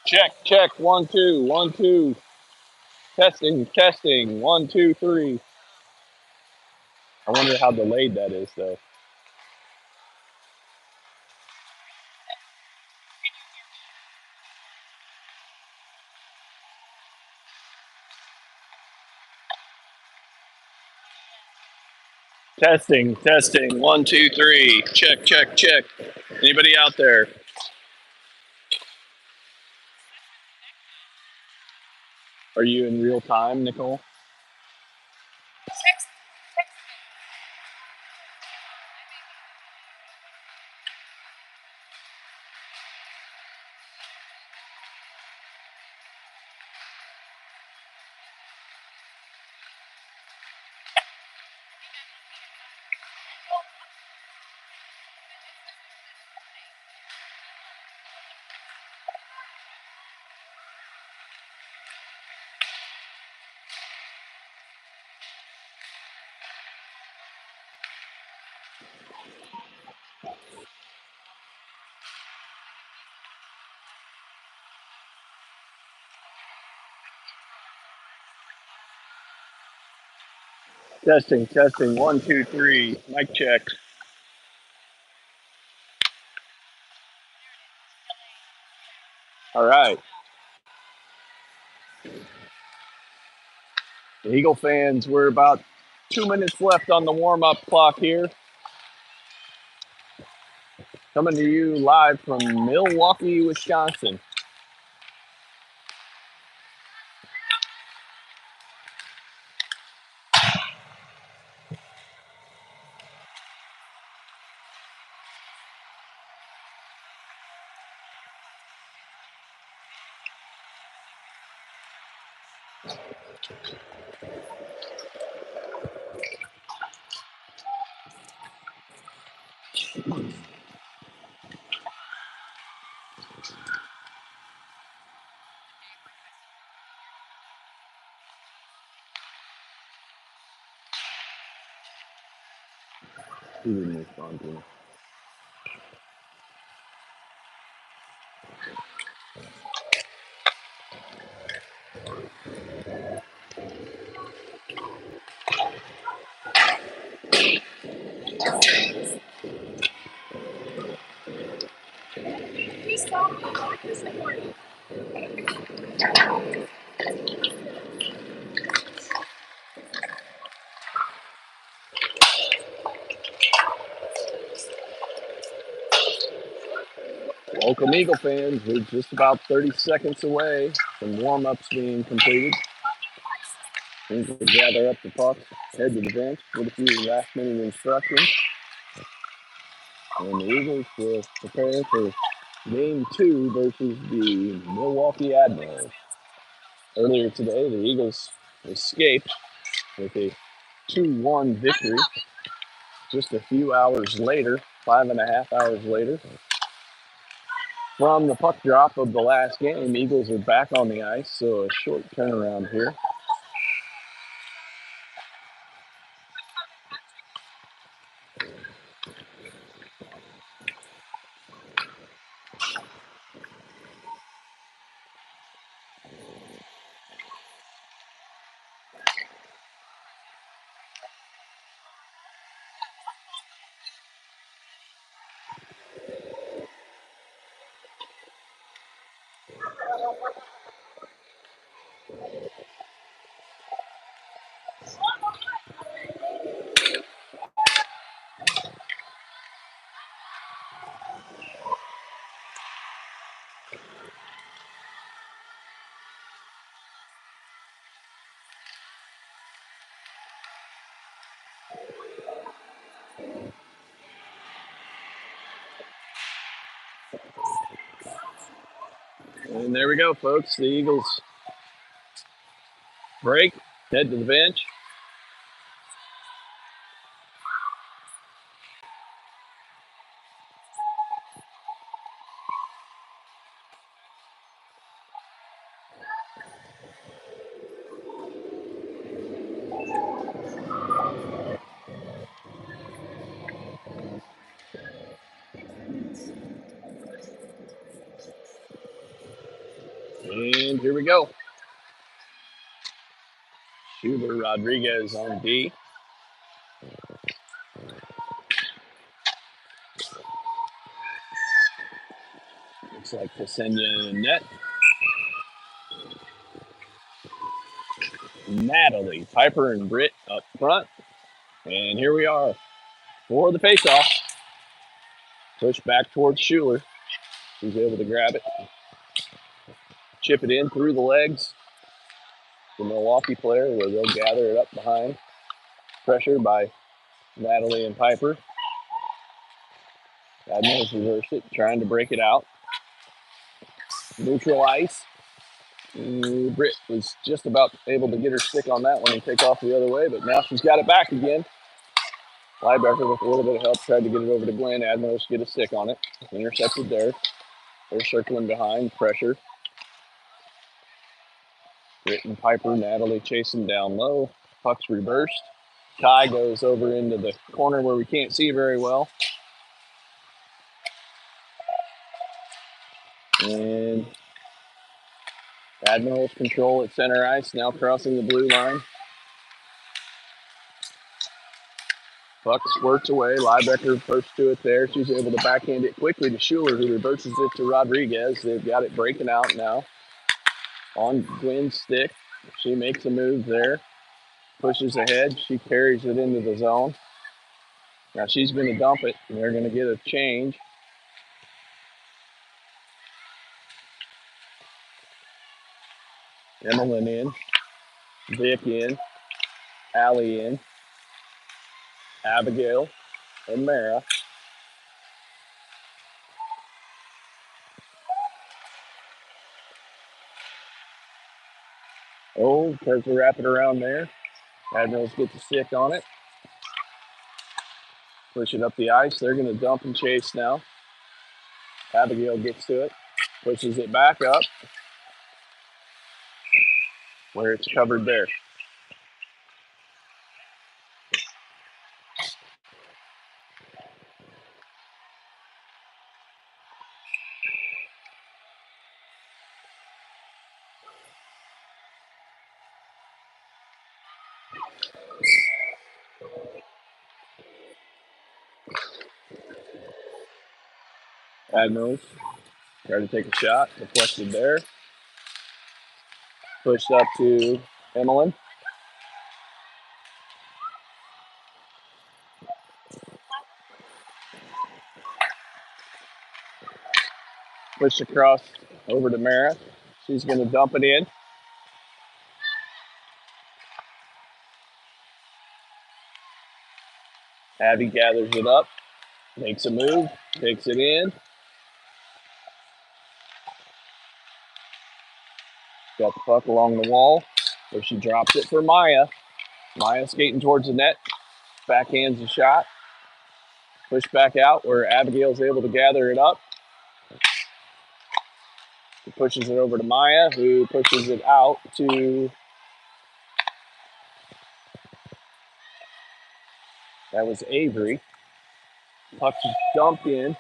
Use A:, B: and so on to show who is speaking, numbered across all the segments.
A: Check, check, 1, 2, 1, 2. Testing, testing, 1, 2, 3. I wonder how delayed that is, though. Testing, testing, 1, 2, 3. Check, check, check. Anybody out there? Are you in real time, Nicole? Testing, testing, 1, 2, 3. Mic check. All right. The Eagle fans, we're about 2 minutes left on the warm-up clock here. Coming to you live from Milwaukee, Wisconsin. He didn't respond to me. Welcome, Eagle fans. We're just about 30 seconds away from warm-ups being completed. Things will gather up the pucks, head to the bench with a few last-minute instructions. And the Eagles will prepare for Game 2 versus the Milwaukee Admirals. Earlier today, the Eagles escaped with a 2-1 victory. Just a few hours later, 5.5 hours later, from the puck drop of the last game, Eagles are back on the ice, so a short turnaround here. And there we go, folks. The Eagles break, head to the bench. And here we go. Schuler Rodriguez on D. Looks like Ksenia in net. Natalie, Piper, and Britt up front. And here we are for the faceoff. Push back towards Schuler. She's able to grab it. Chip it in through the legs. The Milwaukee player where they'll gather it up behind. Pressure by Natalie and Piper. Admirals reverse it, trying to break it out. Neutral ice. Britt was just about able to get her stick on that one and take off the other way, but now she's got it back again. Liebecker with a little bit of help tried to get it over to Glenn. Admirals get a stick on it. Intercepted there. They're circling behind. Pressure. Britt and Piper, Natalie chasing down low. Puck's reversed. Kai goes over into the corner where we can't see very well. And Admirals control at center ice, now crossing the blue line. Puck squirts away. Liebecker first to it there. She's able to backhand it quickly to Schuler, who reverses it to Rodriguez. They've got it breaking out now on Glenn's stick. She makes a move there. Pushes ahead. She carries it into the zone. Now she's going to dump it, and they're going to get a change. Emmeline in. Vic in. Allie in. Abigail and Mara. Oh, tries to wrap it around there. Admirals get the stick on it. Push it up the ice. They're going to dump and chase now. Abigail gets to it. Pushes it back up where it's covered there. Admirals try to take a shot. Deflected there. Pushed up to Emmeline. Pushed across over to Mara. She's going to dump it in. Abby gathers it up. Makes a move. Takes it in. Got the puck along the wall where she drops it for Maya. Maya skating towards the net. Backhands the shot. Push back out where Abigail's able to gather it up. He pushes it over to Maya, who pushes it out to, that was Avery. Puck's dumped in.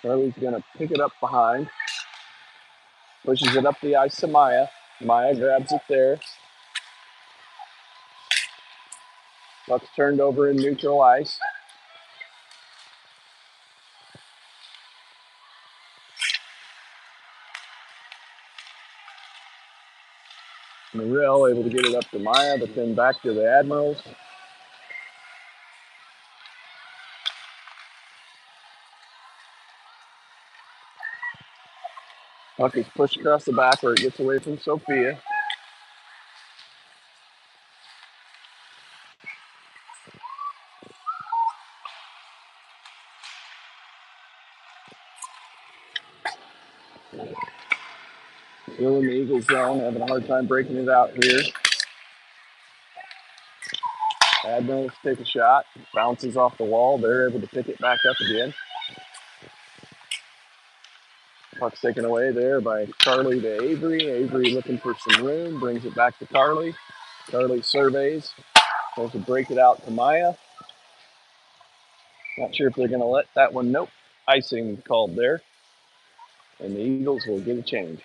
A: Charlie's going to pick it up behind. Pushes it up the ice to Maya. Maya grabs it there. Puck's turned over in neutral ice. Morrell able to get it up to Maya, but then back to the Admirals. Puck is pushed across the back where it gets away from Sophia. Still in the Eagles zone, having a hard time breaking it out here. Admirals take a shot, bounces off the wall. They're able to pick it back up again. Puck's taken away there by Carly to Avery. Avery looking for some room, brings it back to Carly. Carly surveys, tries to break it out to Maya. Not sure if they're going to let that one. Nope. Icing called there. and the Eagles will get a change.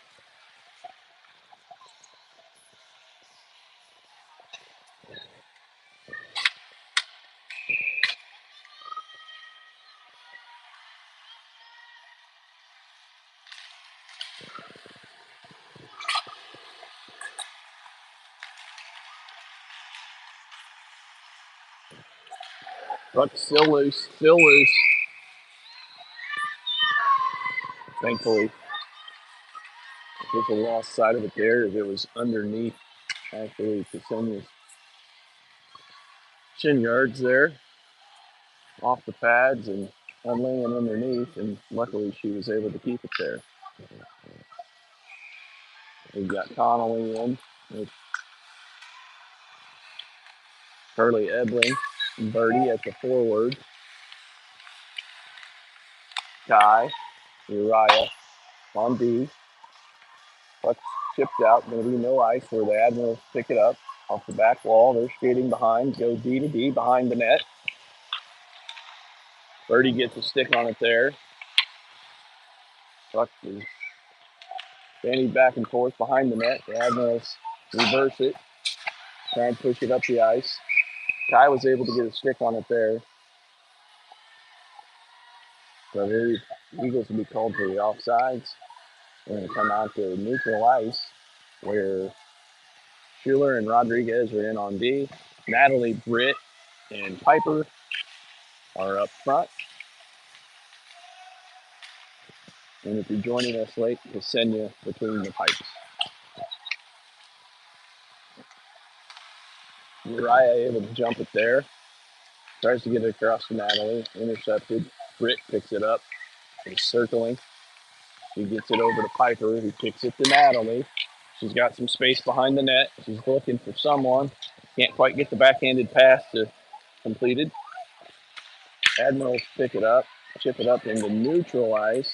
A: Puck still loose, still loose. Thankfully, people lost sight of it there as it was underneath, actually, Ksenia's shin yards there, off the pads and laying underneath, and luckily she was able to keep it there. We've got Connolly in with Curly Ebling, Birdie at the forward, Kai, Uriah on D. Puck chipped out, going to be no ice where the Admirals pick it up off the back wall. They're skating behind, go D to D behind the net. Birdie gets a stick on it there. Puck is bandied back and forth behind the net. The Admirals reverse it, try and push it up the ice. Kai was able to get a stick on it there. So the Eagles will be called for the offsides. We're going to come out to neutral ice where Schuler and Rodriguez are in on D. Natalie, Britt, and Piper are up front. And if you're joining us late, Ksenia between the pipes. Uriah able to jump it there. Tries to get it across to Natalie. Intercepted. Britt picks it up. He's circling. He gets it over to Piper, who kicks it to Natalie. She's got some space behind the net. She's looking for someone. Can't quite get the backhanded pass to completed. Admirals pick it up, chip it up into neutral ice.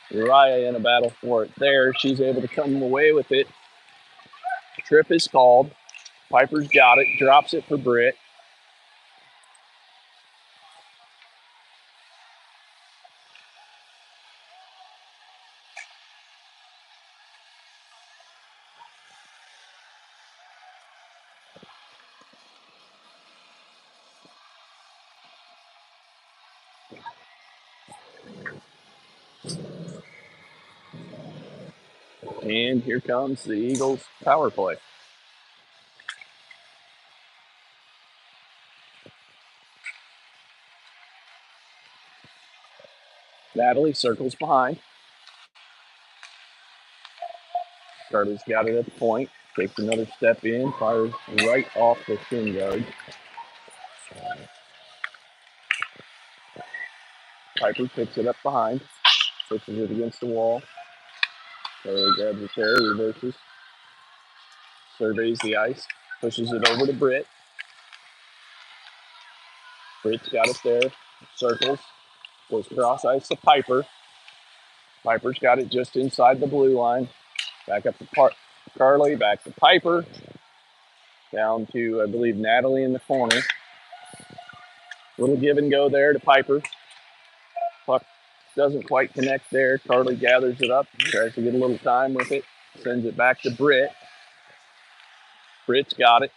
A: Uriah in a battle for it there. She's able to come away with it. Trip is called. Piper's got it, drops it for Britt. And here comes the Eagles' power play. Natalie circles behind. Carter's got it at the point. Takes another step in, fires right off the shin guard. Piper picks it up behind, pushes it against the wall. Carter grabs it there, reverses, surveys the ice, pushes it over to Britt. Britt's got it there, circles, goes cross ice to Piper. Piper's got it just inside the blue line. Back up to Carly, back to Piper. Down to, I believe, Natalie in the corner. Little give and go there to Piper. Puck doesn't quite connect there. Carly gathers it up, tries to get a little time with it, sends it back to Britt. Britt's got it,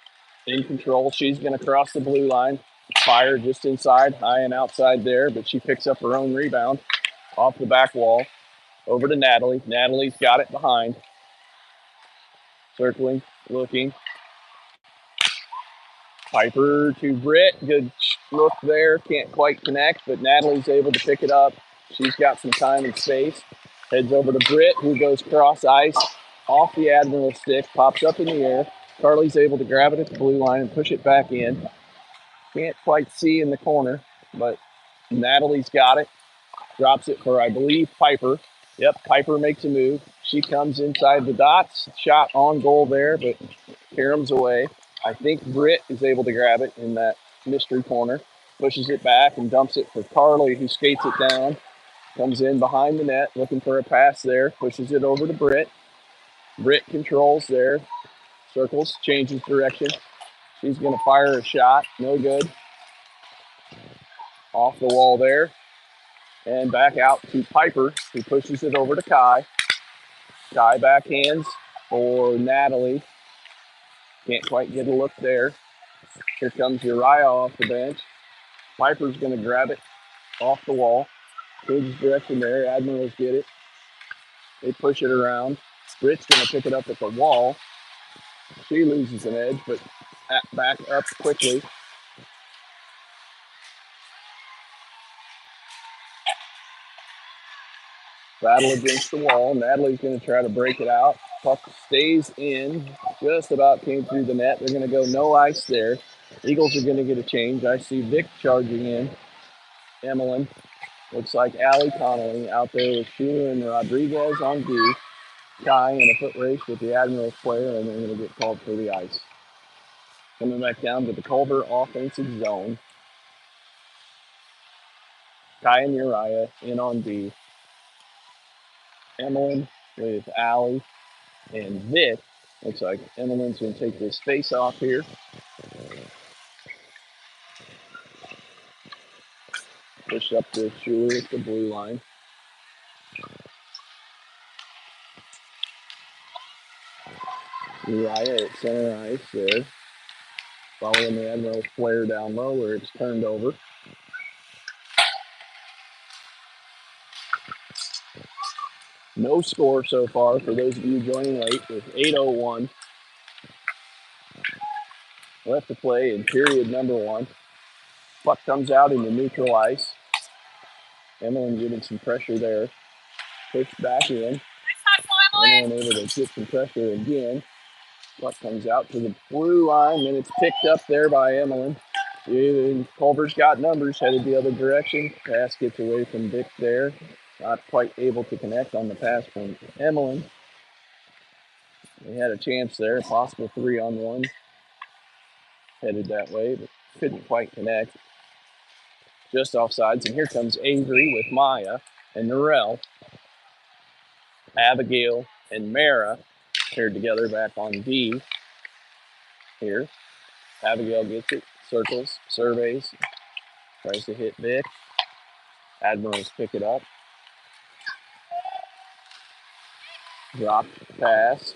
A: in control. She's going to cross the blue line, fire just inside, high and outside there, but she picks up her own rebound off the back wall. Over to Natalie. Natalie's got it behind. Circling, looking. Piper to Britt. Good look there. Can't quite connect, but Natalie's able to pick it up. She's got some time and space. Heads over to Britt, who goes cross ice off the Admiral stick, pops up in the air. Carly's able to grab it at the blue line and push it back in. Can't quite see in the corner, but Natalie's got it. Drops it for, I believe, Piper. Yep, Piper makes a move. She comes inside the dots. Shot on goal there, but Karam's away. I think Britt is able to grab it in that mystery corner. Pushes it back and dumps it for Carly, who skates it down. Comes in behind the net, looking for a pass there. Pushes it over to Britt. Britt controls there. Circles, changes direction. She's going to fire a shot. No good. Off the wall there. And back out to Piper, who pushes it over to Kai. Kai backhands for Natalie. Can't quite get a look there. Here comes Uriah off the bench. Piper's going to grab it off the wall. Kids direction there. Admirals get it. They push it around. Britt's going to pick it up at the wall. She loses an edge, but back up quickly. Battle against the wall. Natalie's going to try to break it out. Puck stays in. Just about came through the net. They're going to go no ice there. Eagles are going to get a change. I see Vic charging in. Emmeline. Looks like Allie Connolly out there with Sheila and Rodriguez on D. Kai in a foot race with the Admirals player, and they're going to get called for the ice. Coming back down to the Culver offensive zone. Kai and Uriah in on D. Emmeline with Allie and Vic. Looks like Emmeline's going to take this face off here. Push up to Schuler at the blue line. Uriah at center ice there. Following the Admirals player down low where it's turned over. No score so far for those of you joining late with 8:01 left to play in period number 1. Puck comes out into neutral ice. Emmeline getting some pressure there. Pushed back in. Emmeline able to get some pressure again. Puck comes out to the blue line, and it's picked up there by Emmeline. Culver's got numbers, headed the other direction. Pass gets away from Vic there. Not quite able to connect on the pass from Emmeline. They had a chance there, possible 3-on-1. Headed that way, but couldn't quite connect. Just offsides, and here comes Avery with Maya and Norell. Abigail and Mara paired together back on D. Here, Abigail gets it, circles, surveys, tries to hit Vic. Admirals pick it up. Drop pass.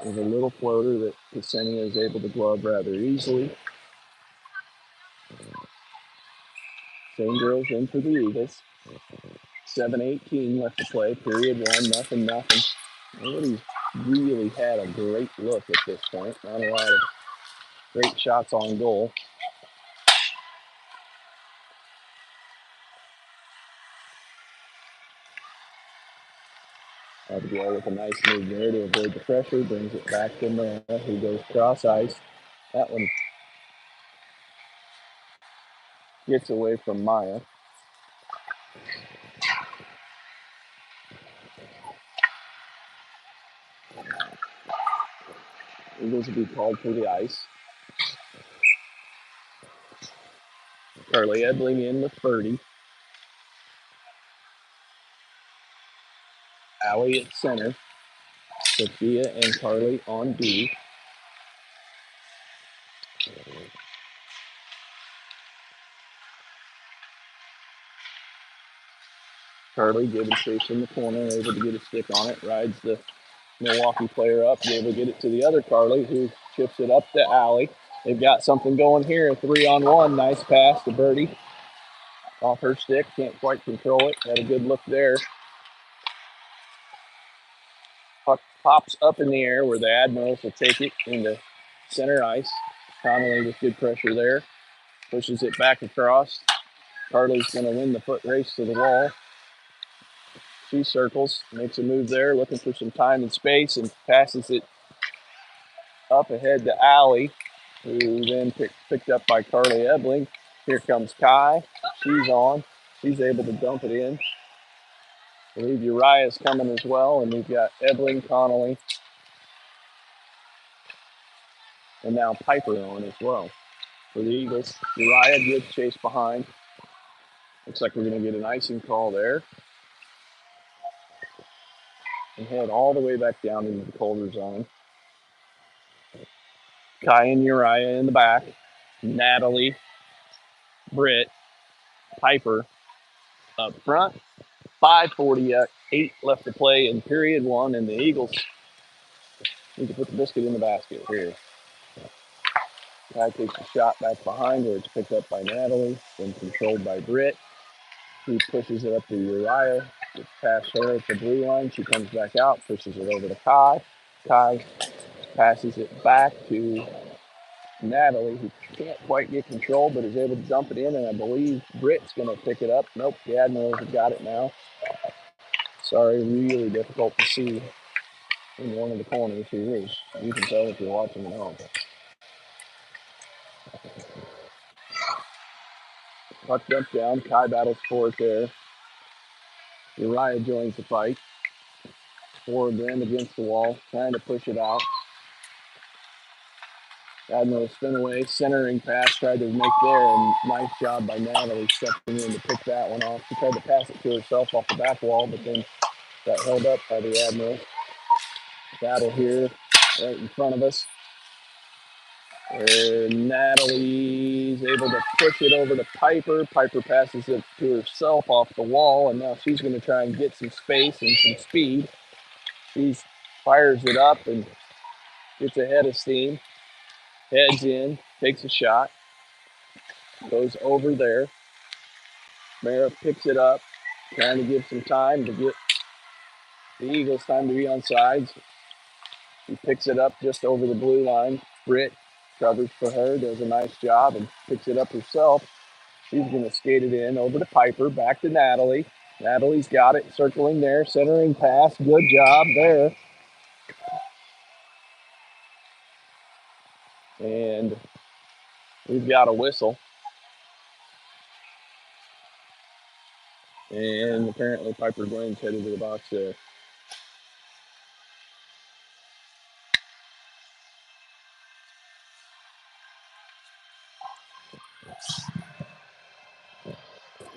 A: There's a little floater that Ksenia is able to glove rather easily. Same girls in for the Eagles. 7:18 left to play. Period 1, nothing. Nobody's really had a great look at this point. Not a lot of great shots on goal. Abigail with a nice move there to avoid the pressure. Brings it back to Mara, who goes cross ice. That one gets away from Maya. Eagles will be called for the ice. Carly Edling in with Birdie. Allie at center. Sophia and Carly on D. Carly giving space in the corner, able to get a stick on it, rides the Milwaukee player up, able to get it to the other Carly, who chips it up to Allie. They've got something going here, a 3-on-1. Nice pass to Birdie. Off her stick, can't quite control it. Had a good look there. Puck pops up in the air where the Admirals will take it into center ice. Connolly with good pressure there. Pushes it back across. Carly's going to win the foot race to the wall. She circles, makes a move there, looking for some time and space, and passes it up ahead to Allie, who then picked up by Carly Ebling. Here comes Kai. She's on. She's able to dump it in. I believe Uriah's coming as well, and we've got Ebling, Connolly, and now Piper on as well. For the Eagles, Uriah gets chased behind. Looks like we're going to get an icing call there. And head all the way back down into the Culver zone. Kai and Uriah in the back. Natalie Britt, Piper up front. 5:48 left to play in period one, and the Eagles need to put the biscuit in the basket here. Guy takes a shot back behind where it's picked up by Natalie, then controlled by Britt. He pushes it up to Uriah. Gets past her at the blue line. She comes back out, pushes it over to Kai. Kai passes it back to Natalie, who can't quite get control, but is able to dump it in, and I believe Britt's going to pick it up. Nope, the Admirals have got it now. Sorry, really difficult to see in one of the corners here. You can tell if you're watching at home. Puck jumps down. Kai battles for it there. Uriah joins the fight. Forward end against the wall, trying to push it out. Admiral spin away, centering pass, tried to make there, and nice job by Natalie stepping in to pick that one off. She tried to pass it to herself off the back wall, but then got held up by the Admiral. Battle here, right in front of us. Natalie's able to push it over to Piper. Piper passes it to herself off the wall, and now she's going to try and get some space and some speed. She fires it up and gets ahead of steam. Heads in, takes a shot, goes over there. Mara picks it up, trying to give some time to get the Eagles time to be on sides. She picks it up just over the blue line. Britt covers for her, does a nice job, and picks it up herself. She's going to skate it in over to Piper, back to Natalie. Natalie's got it, circling there, centering pass. Good job there. And we've got a whistle. And apparently Piper Gwen's headed to the box there.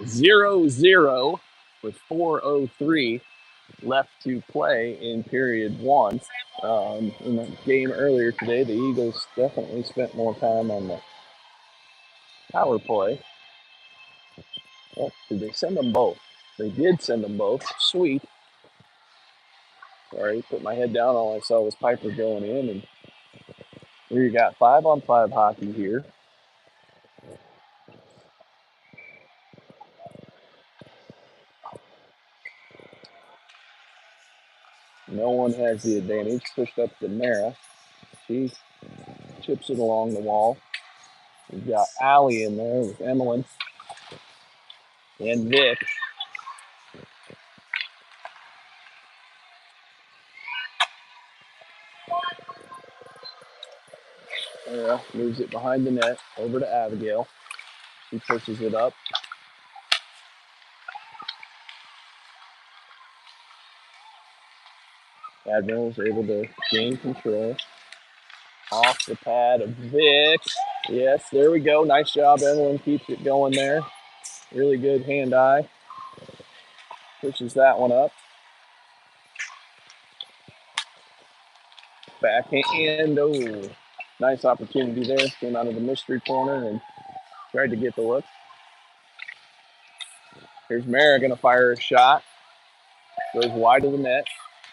A: 0-0 with 4:03 left to play in period one. In the game earlier today, the Eagles definitely spent more time on the power play. Oh, did they send them both? They did send them both. Sweet. Sorry, put my head down. All I saw was Piper going in, and we got 5-on-5 hockey here. No one has the advantage. Pushed up to Mara. She chips it along the wall. We've got Allie in there with Emmeline and Vic. Mara moves it behind the net over to Abigail. She pushes it up. Admiral's able to gain control. Off the pad of Vic. Yes, there we go. Nice job. Emmeline keeps it going there. Really good hand-eye. Pushes that one up. Backhand. Oh, nice opportunity there. Came out of the mystery corner and tried to get the look. Here's Mara going to fire a shot. Goes wide of the net,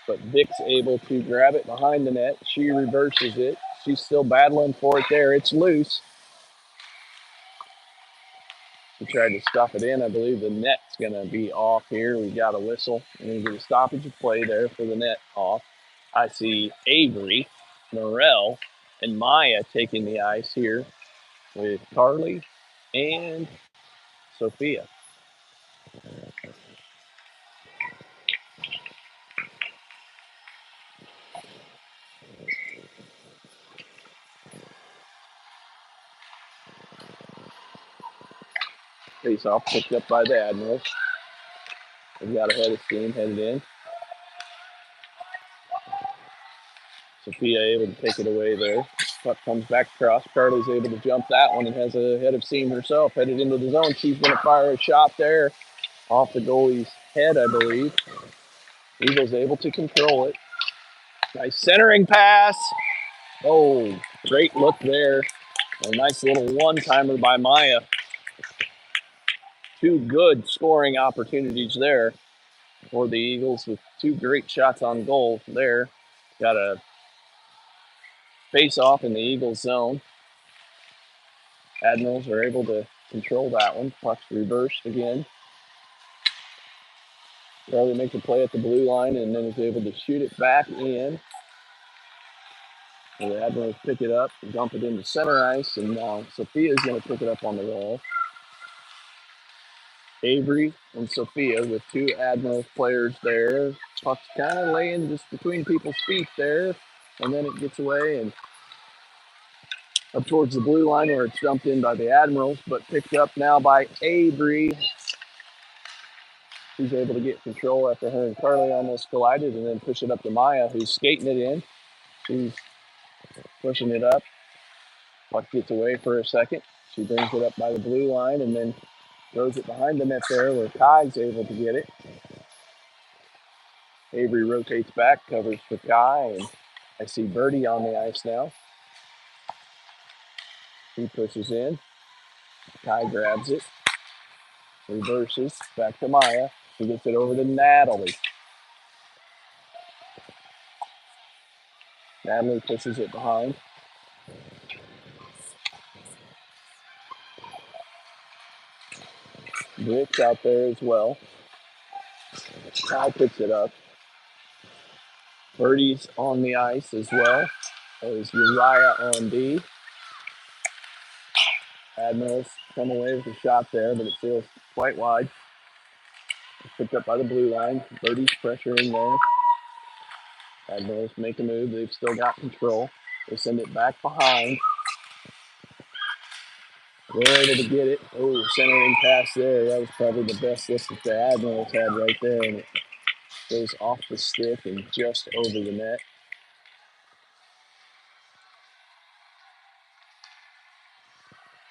A: but Vic's able to grab it behind the net. She reverses it. She's still battling for it there. It's loose. She tried to stuff it in. I believe the net's going to be off here. We've got a whistle. And we get a stoppage of play there for the net off. I see Avery, Norell, and Maya taking the ice here with Carly and Sophia. Face off picked up by the Admirals. They've got a head of steam headed in. Sophia able to take it away there. Puck comes back across. Carly's able to jump that one and has a head of steam herself headed into the zone. She's going to fire a shot there off the goalie's head, I believe. Eagles able to control it. Nice centering pass. Oh, great look there. A nice little one-timer by Maya. two good scoring opportunities there for the Eagles with two great shots on goal there. Got a face off in the Eagles zone. Admirals are able to control that one. Puck's reversed again. Charlie makes a play at the blue line and then is able to shoot it back in. And the Admirals pick it up, dump it into center ice, and now Sophia's going to pick it up on the wall. Avery and Sophia with two Admirals players there. Puck's kind of laying just between people's feet there, and then it gets away and up towards the blue line where it's dumped in by the Admirals, but picked up now by Avery. She's able to get control after her and Carly almost collided and then push it up to Maya, who's skating it in. She's pushing it up. Puck gets away for a second. She brings it up by the blue line and then throws it behind the net there where Kai's able to get it. Avery rotates back, covers for Kai, and I see Birdie on the ice now. He pushes in. Kai grabs it, reverses, back to Maya. She gets it over to Natalie. Natalie pushes it behind. Brick's out there as well. Kai picks it up. Birdie's on the ice as well. There's Uriah on D. Admirals come away with a shot there, but it feels quite wide. It's picked up by the blue line. Birdie's pressuring there. Admirals make a move. They've still got control. They send it back behind. They're able to get it. Oh, centering pass there. That was probably the best lift that the Admirals had right there. And it goes off the stick and just over the net.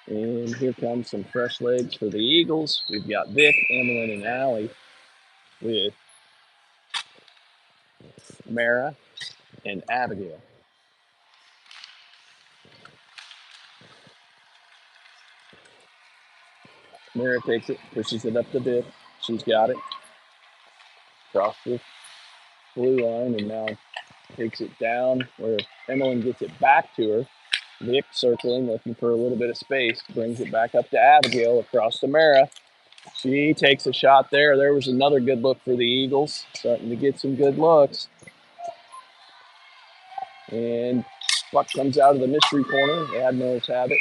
A: And here comes some fresh legs for the Eagles. We've got Vic, Emmeline, and Allie with Mara and Abigail. Mara takes it, pushes it up the Vic. She's got it. Across the blue line and now takes it down where Emmeline gets it back to her. Vic circling, looking for a little bit of space, brings it back up to Abigail across to Mara. She takes a shot there. There was another good look for the Eagles, starting to get some good looks. And puck comes out of the mystery corner. The Admirals have it.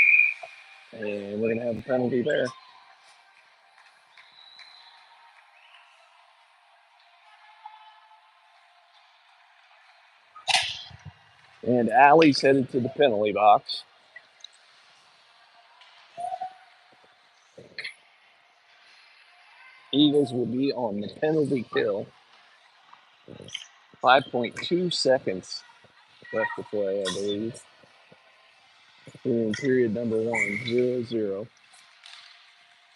A: And we're going to have a penalty there. And Allie's headed to the penalty box. Eagles will be on the penalty kill. 5.2 seconds left to play, I believe. We're in period number 1, 0-0.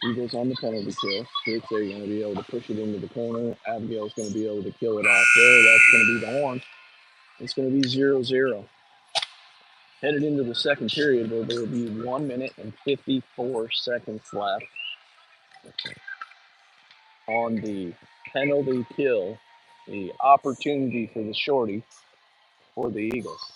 A: Eagles on the penalty kill. They're going to be able to push it into the corner. Abigail's going to be able to kill it off there. That's going to be the horn. It's going to be 0-0. Headed into the second period where there will be 1 minute and 54 seconds left on the penalty kill. The opportunity for the shorty for the Eagles.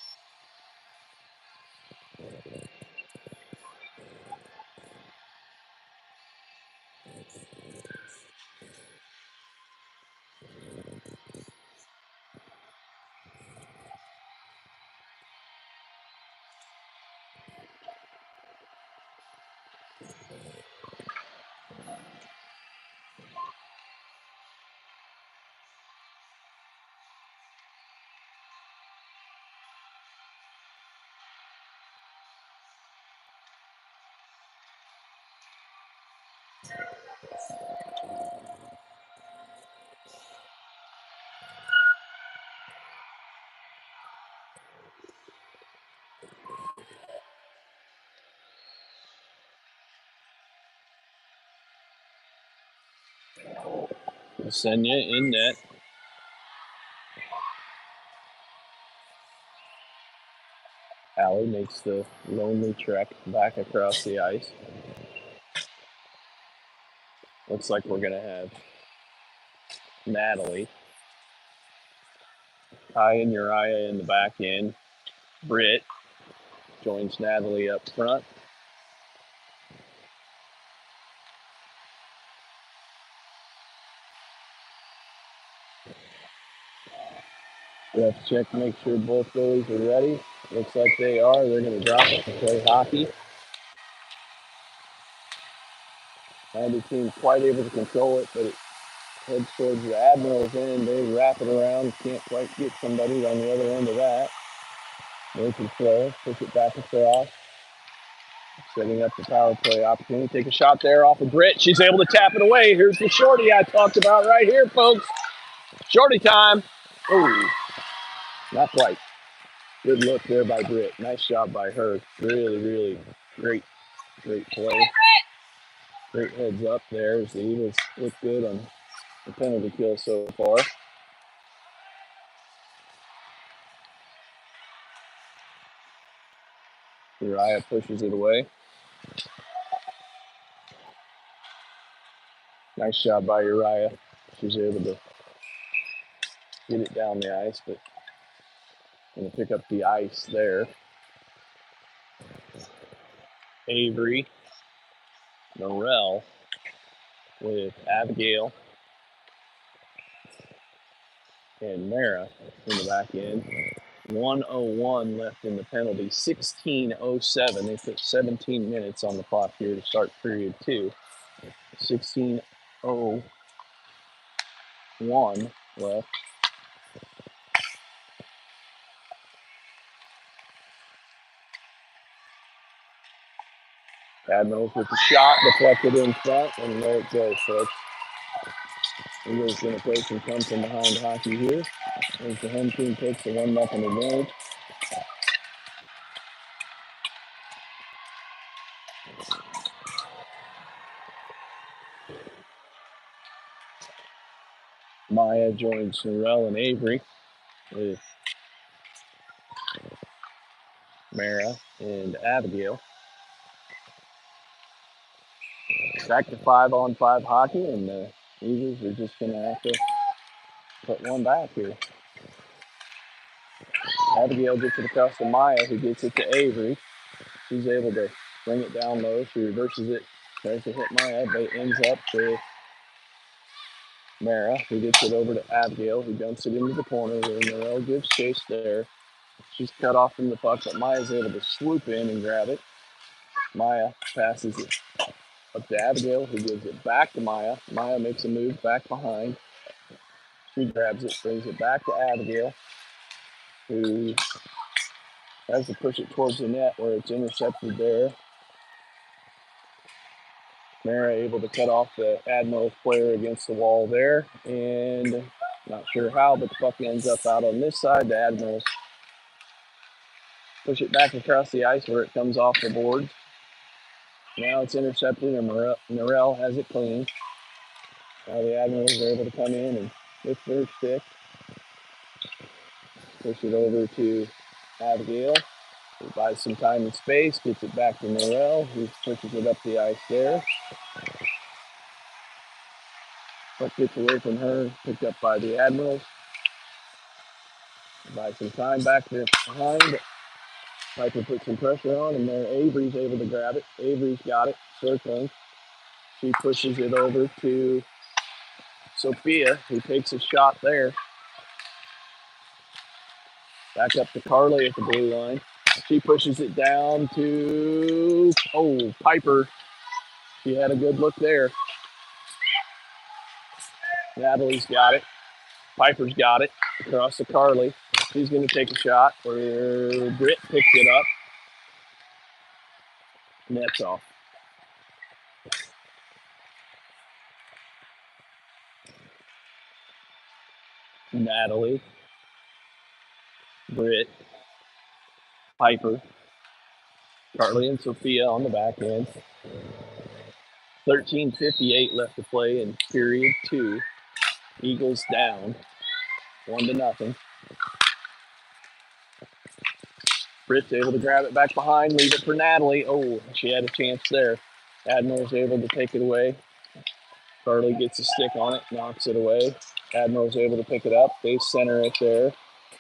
A: Senya in net. Allie makes the lonely trek back across the ice. Looks like we're going to have Natalie, Ty and Uriah in the back end. Britt joins Natalie up front. We have to check to make sure both goalies are ready. Looks like they are. They're going to drop it and play hockey. Neither team quite able to control it, but it heads towards the Admirals end. They wrap it around. Can't quite get somebody on the other end of that. They can throw, push it back across. Setting up the power play opportunity. Take a shot there off of Britt. She's able to tap it away. Here's the shorty I talked about right here, folks. Shorty time. Oh, not quite. Good look there by Britt. Nice job by her. Really, really great play. Great heads up there as the Eagles look good on the penalty kill so far. Uriah pushes it away. Nice job by Uriah. She's able to get it down the ice, but going to pick up the ice there. Avery Norell with Abigail and Mara in the back end. 1:01 left in the penalty. 16:07. They put 17 minutes on the clock here to start period 2. 16:01 left. Admirals with the shot, deflected in front, and there it goes, folks. Eagles going to play some come from behind hockey here. As the home team takes the 1-0 advantage. Maya joins Norell and Avery with Mara and Abigail. Back to 5-on-5 hockey, and the Eagles are just going to have to put one back here. Abigail gets it across to Maya, who gets it to Avery. She's able to bring it down low. She reverses it, tries to hit Maya, but it ends up with Mara, who gets it over to Abigail, who dumps it into the corner where Norell gives chase there. She's cut off from the puck, but Maya's able to swoop in and grab it. Maya passes it up to Abigail, who gives it back to Maya. Maya makes a move back behind. She grabs it, brings it back to Abigail, who has to push it towards the net where it's intercepted there. Mara able to cut off the Admirals player against the wall there, and not sure how, but the puck ends up out on this side. The Admirals push it back across the ice where it comes off the board. Now it's intercepted, and Norell has it clean. Now the Admirals are able to come in and lift their stick, push it over to Abigail, who buys some time and space, gets it back to Norell, who pushes it up the ice there. Puck gets away from her, picked up by the Admirals. Buy some time back there behind. Piper puts some pressure on, and there Avery's able to grab it. Avery's got it, circling. She pushes it over to Sophia, who takes a shot there. Back up to Carly at the blue line. She pushes it down to, Piper. She had a good look there. Natalie's got it. Piper's got it. Across to Carly. She's going to take a shot where Britt picks it up. Net's off. Natalie, Britt, Piper, Carly, and Sophia on the back end. 13:58 left to play in period 2. Eagles down 1-0. Britt's able to grab it back behind, leave it for Natalie. Oh, she had a chance there. Admiral's able to take it away Carly gets a stick on it, knocks it away. Admiral's able to pick it up. They center it there.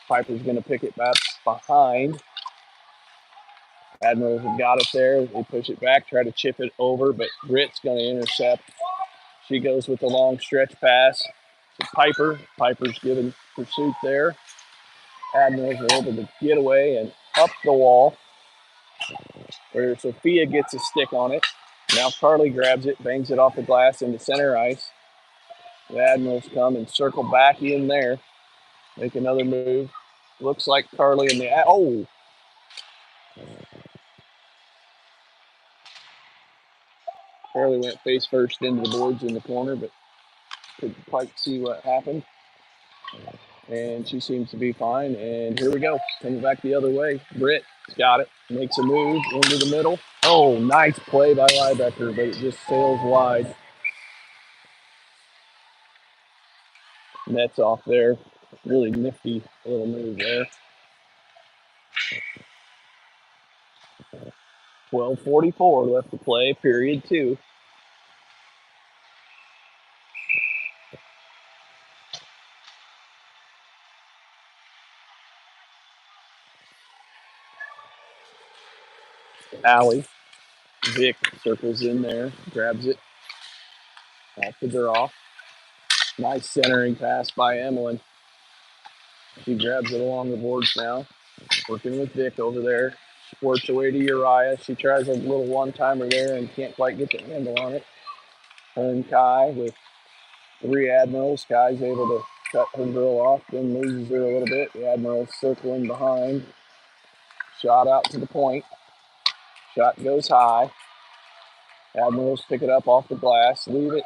A: Piper's going to pick it back behind. Admirals have got it there. They push it back, try to chip it over, but Britt's going to intercept. She goes with the long stretch pass to Piper. Piper's giving pursuit there. Admirals are able to get away and up the wall, where Sophia gets a stick on it. Now Carly grabs it, bangs it off the glass into center ice. The Admirals come and circle back in there, make another move. Looks like Carly and the Carly went face first into the boards in the corner, but couldn't quite see what happened. And she seems to be fine. And here we go, coming back the other way. Britt got it, makes a move into the middle. Oh, nice play by Liebecker, but it just sails wide. Nets off there. Really nifty little move there. 12:44 left to play, period 2. Allie. Vic circles in there, grabs it off the draw. Nice centering pass by Emlyn. She grabs it along the boards now. Working with Vic over there. She works her way to Uriah. She tries a little one-timer there and can't quite get the handle on it. Turn Kai with 3 Admirals. Kai's able to cut her girl off, then loses her a little bit. The Admirals circling behind. Shot out to the point. Shot goes high. Admirals pick it up off the glass, leave it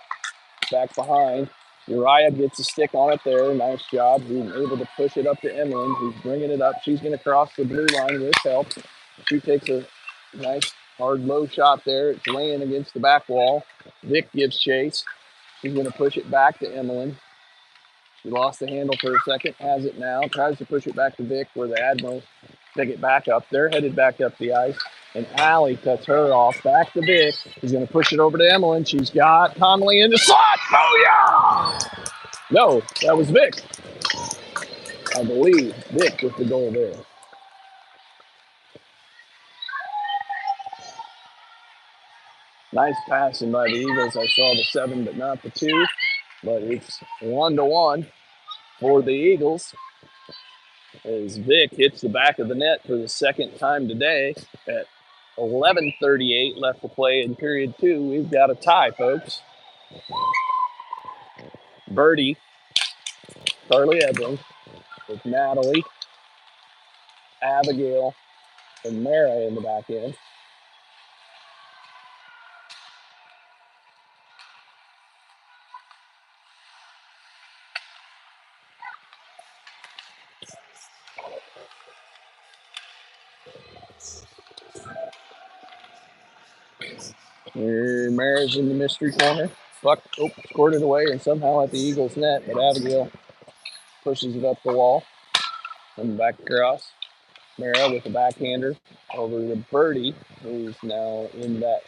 A: back behind. Uriah gets a stick on it there. Nice job. Being able to push it up to Emlyn, who's bringing it up. She's going to cross the blue line with help. She takes a nice hard low shot there. It's laying against the back wall. Vic gives chase. She's going to push it back to Emlyn. She lost the handle for a second, has it now, tries to push it back to Vic where the Admirals pick it back up. They're headed back up the ice. And Allie cuts her off back to Vic. He's going to push it over to Emlyn. She's got Connolly in the slot. Oh, yeah! No, that was Vic. I believe Vic with the goal there. Nice passing by the Eagles. I saw the 7, but not the 2. But it's 1-1 for the Eagles, as Vic hits the back of the net for the second time today at 11:38 left to play in period 2. We've got a tie, folks. Birdie, Carly Ebling, with Natalie, Abigail, and Mara in the back end. Mara's in the mystery corner. Buck scored it away and somehow at the Eagles' net, but Abigail pushes it up the wall and back across. Mara with the backhander over to Birdie, who's now in that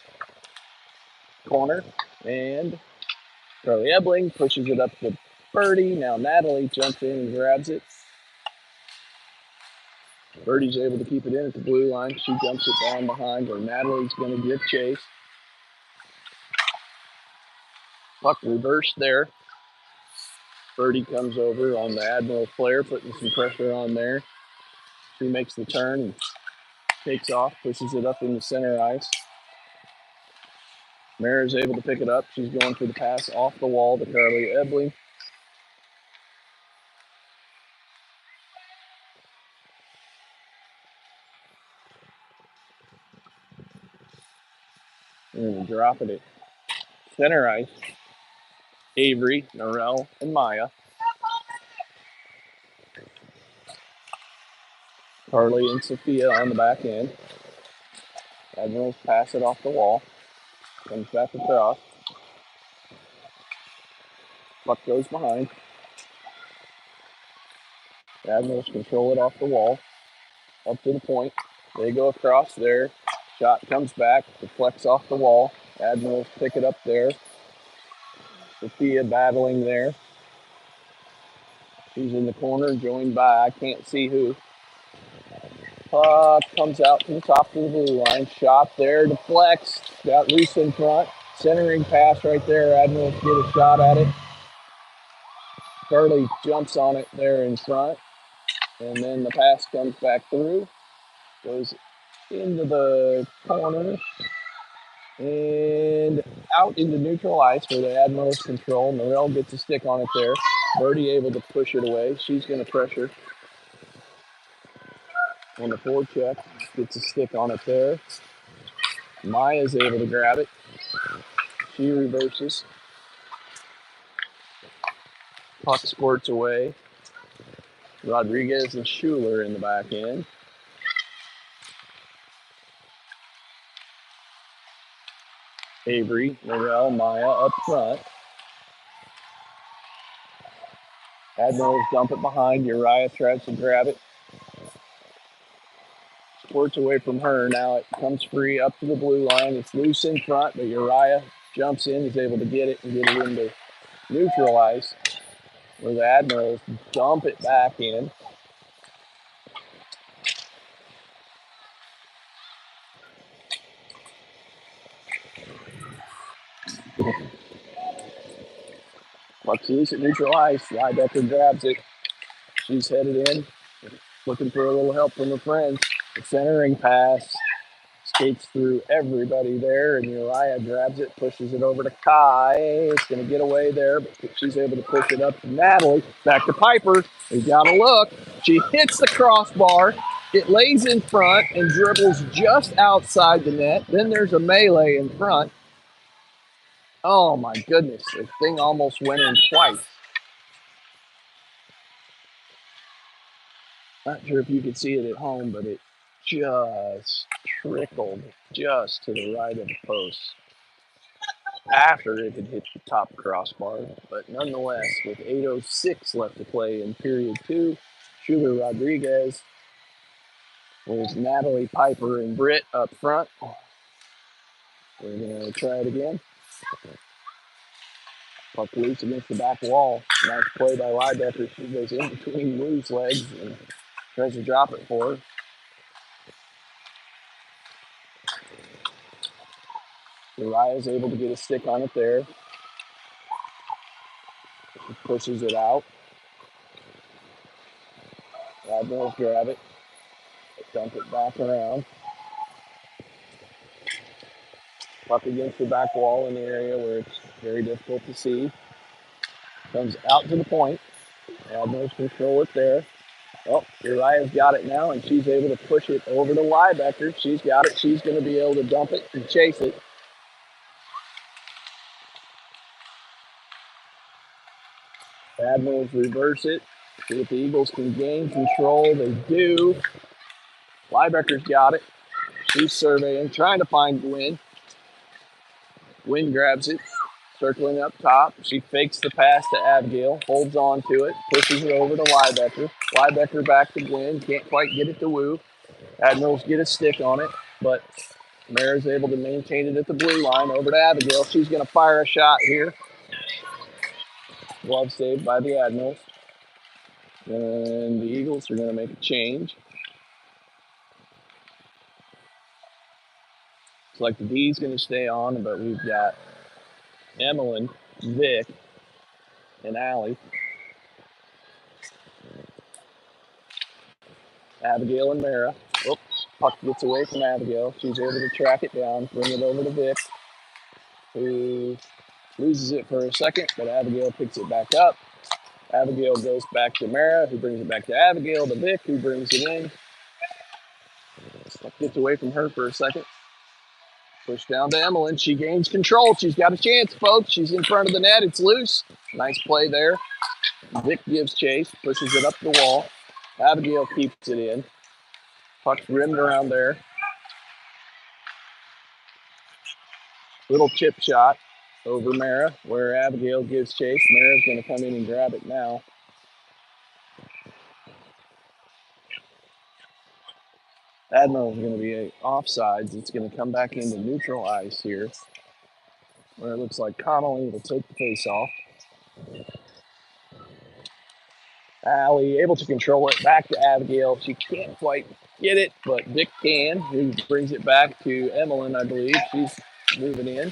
A: corner. And Carly Ebling pushes it up to Birdie. Now Natalie jumps in and grabs it. Birdie's able to keep it in at the blue line. She jumps it down behind where Natalie's going to give chase. Puck reversed there. Birdie comes over on the Admiral flare, putting some pressure on there. She makes the turn and takes off, pushes it up in the center ice. Mara's able to pick it up. She's going for the pass off the wall to Carly Ebling. And drop it at center ice. Avery, Norell, and Maya. Carly and Sophia on the back end. Admirals pass it off the wall. Comes back across. Puck goes behind. The Admirals control it off the wall. Up to the point. They go across there. Shot comes back. Deflects off the wall. Admirals pick it up there. Sophia battling there. She's in the corner, joined by I can't see who. Puck comes out to the top of the blue line. Shot there, deflects. Got loose in front. Centering pass right there. Admirals get a shot at it. Burley jumps on it there in front. And then the pass comes back through. Goes into the corner. And out into neutral ice for the Admirals control. Morel gets a stick on it there. Birdie able to push it away. She's going to pressure on the forecheck. Gets a stick on it there. Maya's able to grab it. She reverses. Puck squirts away. Rodriguez and Schuler in the back end. Avery, Morel, Maya up front. Admirals dump it behind. Uriah tries to grab it. Squirts away from her. Now it comes free up to the blue line. It's loose in front, but Uriah jumps in. He's able to get it and get it into neutral ice, where the Admirals dump it back in. Puck's loose at neutral ice. Linebacker grabs it. She's headed in, looking for a little help from her friends. The centering pass skates through everybody there, and Uriah grabs it, pushes it over to Kai. It's going to get away there, but she's able to push it up to Natalie. Back to Piper. We got to look. She hits the crossbar. It lays in front and dribbles just outside the net. Then there's a melee in front. Oh my goodness, the thing almost went in twice. Not sure if you could see it at home, but it just trickled just to the right of the post after it had hit the top crossbar. But nonetheless, with 8:06 left to play in period two, Schuler Rodriguez with Natalie, Piper, and Britt up front. We're going to try it again. Puck loose against the back wall. Nice play by Linebacker. She goes in between Lou's legs and tries to drop it for her. Uriah's able to get a stick on it there. She pushes it out. Admirals grab it. Dump it back around. Puck against the back wall in the area where it's very difficult to see. Comes out to the point. Admirals control it there. Oh, Uriah's got it now, and she's able to push it over to Liebecker. She's got it. She's going to be able to dump it and chase it. Admirals reverse it. See if the Eagles can gain control. They do. Liebecker's got it. She's surveying, trying to find Gwynn. Gwynn grabs it, circling up top. She fakes the pass to Abigail, holds on to it, pushes it over to Liebecker. Liebecker back to Gwynn, can't quite get it to Wu. Admirals get a stick on it, but Mara's able to maintain it at the blue line over to Abigail. She's going to fire a shot here. Glove saved by the Admirals. And the Eagles are going to make a change. Looks like the D's going to stay on, but we've got Emmeline, Vic, and Allie. Abigail and Mara. Oh, puck gets away from Abigail. She's able to track it down, bring it over to Vic, who loses it for a second, but Abigail picks it back up. Abigail goes back to Mara, who brings it back to Abigail, to Vic, who brings it in. Puck gets away from her for a second. Push down to Emmeline. She gains control. She's got a chance, folks. She's in front of the net. It's loose. Nice play there. Vic gives chase, pushes it up the wall. Abigail keeps it in. Puck's rimmed around there. Little chip shot over Mara, where Abigail gives chase. Mara's going to come in and grab it now. Admiral's going to be offsides. It's going to come back into neutral ice here. where it looks like Connolly will take the face off. Allie able to control it back to Abigail. She can't quite get it, but Vic can, who brings it back to Emmeline, I believe. She's moving in.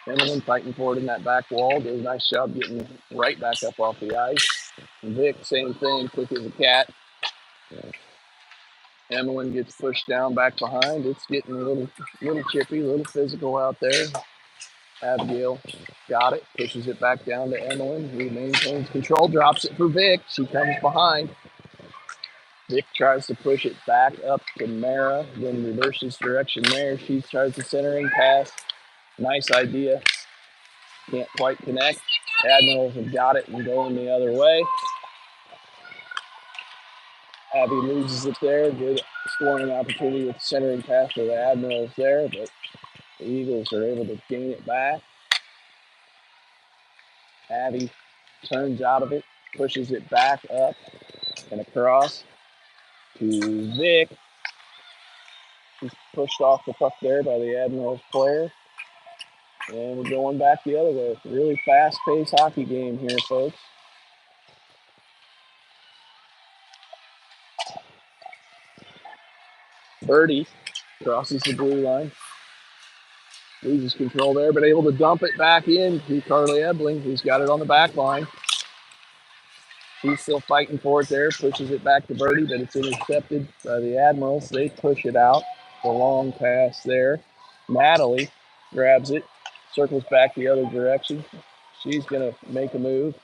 A: Emmeline fighting for it in that back wall. Does a nice job getting right back up off the ice. Vic, same thing, quick as a cat. Emmeline gets pushed down back behind. It's getting a little chippy, a little physical out there. Abigail got it, pushes it back down to Emmeline, who maintains control, drops it for Vic. She comes behind. Vic tries to push it back up to Mara, then reverses direction there. She tries the centering pass. Nice idea. Can't quite connect. Admirals have got it and going the other way. Abby loses it there. Good scoring opportunity with the centering pass for the Admirals there, but the Eagles are able to gain it back. Abby turns out of it, pushes it back up and across to Vic. He's pushed off the puck there by the Admirals player. And we're going back the other way. Really fast-paced hockey game here, folks. Birdie crosses the blue line. Loses control there, but able to dump it back in to Carly Ebling, who's got it on the back line. He's still fighting for it there, pushes it back to Birdie, but it's intercepted by the Admirals. They push it out. The long pass there. Natalie grabs it, circles back the other direction. She's going to make a move.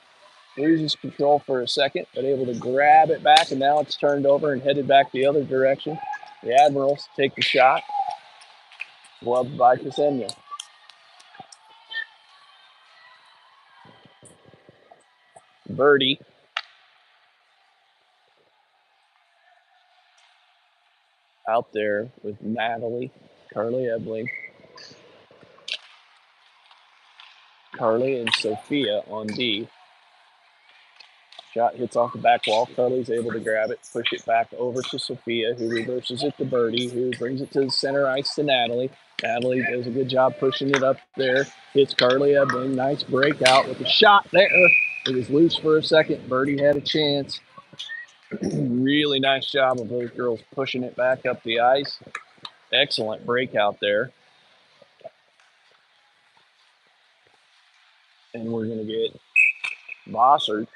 A: Loses control for a second, but able to grab it back, and now it's turned over and headed back the other direction. The Admirals take the shot. Gloved by Ksenia. Birdie out there with Natalie, Carly Ebling, Carly and Sophia on D. Shot hits off the back wall. Carly's able to grab it, push it back over to Sophia, who reverses it to Birdie, who brings it to the center ice to Natalie. Natalie does a good job pushing it up there. Hits Carly Ebling. Nice breakout with a shot there. It was loose for a second. Birdie had a chance. Really nice job of those girls pushing it back up the ice. Excellent breakout there. And we're going to get Vossard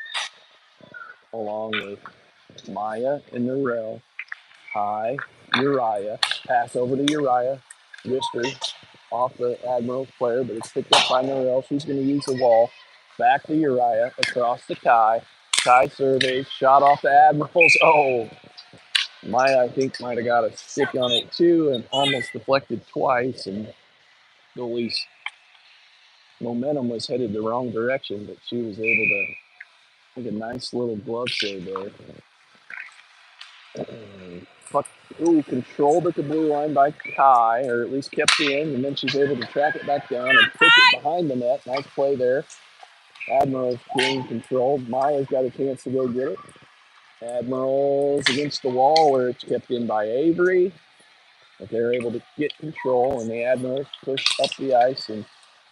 A: along with Maya and Narelle. High, Uriah. Pass over to Uriah. Whisper off the Admirals player, but it's picked up by Narelle. She's going to use the wall. Back to Uriah. Across to Kai. Kai surveys. Shot off the Admirals. Oh, Maya, I think, might have got a stick on it too and almost deflected twice. And goalie's momentum was headed the wrong direction, but she was able to make a nice little glove save there. Controlled at the blue line by Kai, or at least kept in, and then she's able to track it back down and push it behind the net. Nice play there. Admirals being controlled. Maya's got a chance to go get it. Admirals against the wall where it's kept in by Avery. But they're able to get control, and the Admirals push up the ice and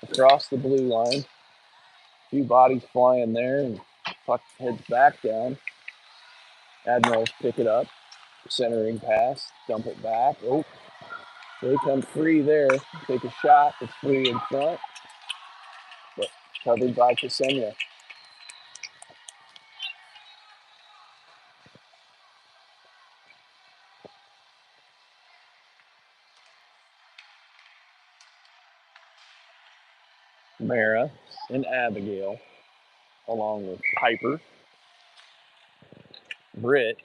A: across the blue line. A few bodies flying there, and puck heads back down. Admirals pick it up. Centering pass, dump it back. Oh, they come free there. Take a shot. It's free in front, but covered by Ksenia. Mara and Abigail, along with Piper, Britt,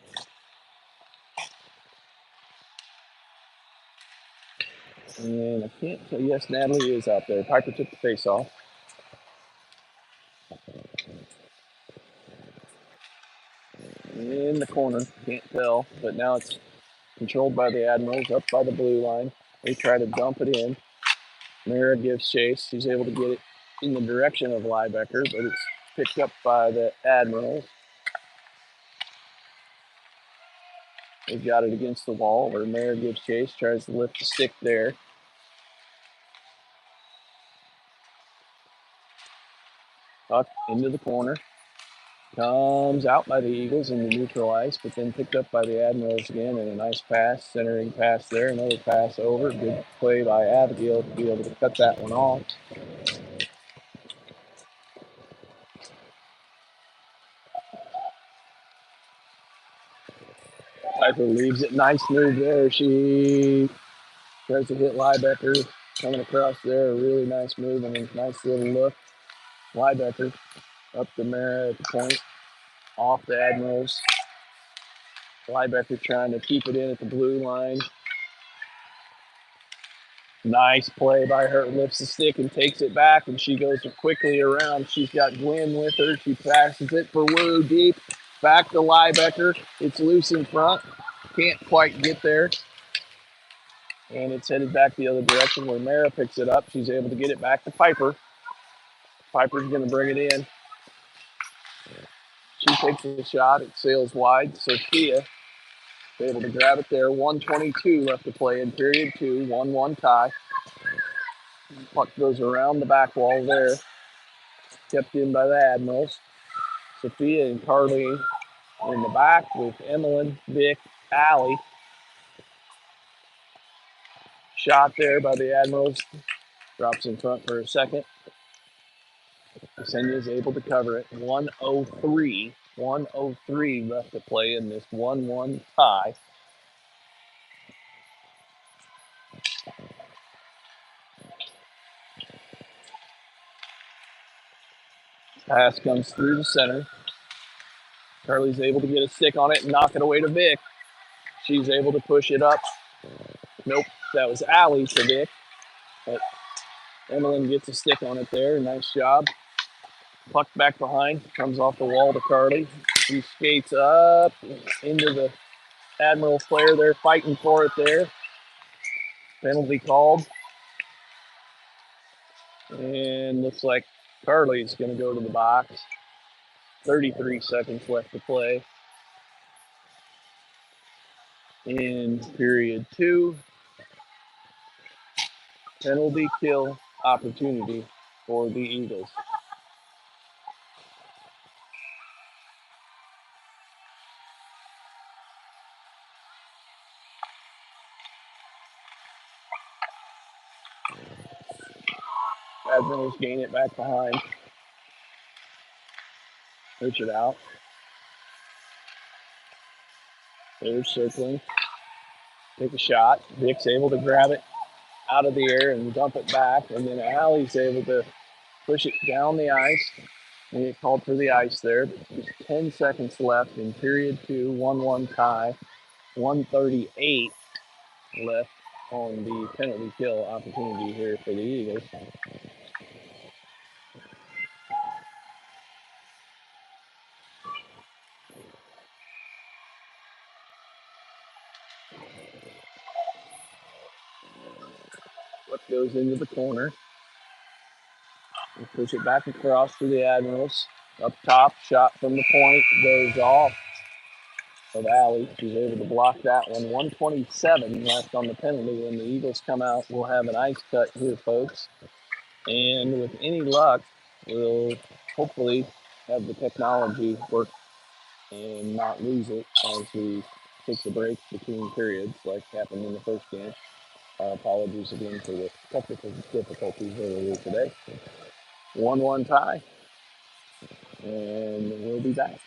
A: and I can't tell. Yes, Natalie is out there. Piper took the face off. In the corner, can't tell, but now it's controlled by the Admirals, up by the blue line. They try to dump it in. Mara gives chase. She's able to get it in the direction of Liebecker, but it's picked up by the Admirals. They've got it against the wall where Mara gives chase, tries to lift the stick there. Tucked into the corner. Comes out by the Eagles in the neutral ice, but then picked up by the Admirals again, and a nice pass, centering pass there. Another pass over. Good play by Abigail to be able to cut that one off. Piper leaves it. Nice move there. She tries to hit Liebecker coming across there. A really nice move and a nice little look. Liebecker up the Mara at the point. Off the Admirals. Liebecker trying to keep it in at the blue line. Nice play by her. Lifts the stick and takes it back, and she goes quickly around. She's got Gwen with her. She passes it for Wu deep. Back to Liebecker. It's loose in front. Can't quite get there. And it's headed back the other direction where Mara picks it up. She's able to get it back to Piper. Piper's going to bring it in. She takes a shot. It sails wide. Sophia is able to grab it there. 1:22 left to play in period two. 1-1 tie. Puck goes around the back wall there. Kept in by the Admirals. Sophia and Carly in the back with Emmeline, Vic, Allie. Shot there by the Admirals. Drops in front for a second. Ksenia is able to cover it. 1:03. 1:03 left to play in this 1-1 tie. Pass comes through the center. Carly's able to get a stick on it and knock it away to Vic. She's able to push it up. Nope, that was Allie to Vic. But Emmeline gets a stick on it there. Nice job. Puck back behind. Comes off the wall to Carly. She skates up into the Admiral player there, fighting for it there. Penalty called. And looks like Carly's going to go to the box. 33 seconds left to play in period two. Penalty kill opportunity for the Eagles. Admirals gain it back behind. Push it out. They're circling. Take a shot. Vic's able to grab it out of the air and dump it back. And then Allie's able to push it down the ice. And get called for the ice there. Just 10 seconds left in period two. 1-1 tie. 1:38 left on the penalty kill opportunity here for the Eagles. What goes into the corner? And push it back across to the Admirals. Up top, shot from the point goes off of Allie. She's able to block that one. 1:27 left on the penalty. When the Eagles come out, we'll have an ice cut here, folks. And with any luck, we'll hopefully have the technology work and not lose it as we take the break between periods like happened in the first game. Our apologies again for the technical difficulties earlier today. 1-1 tie, and we'll be back.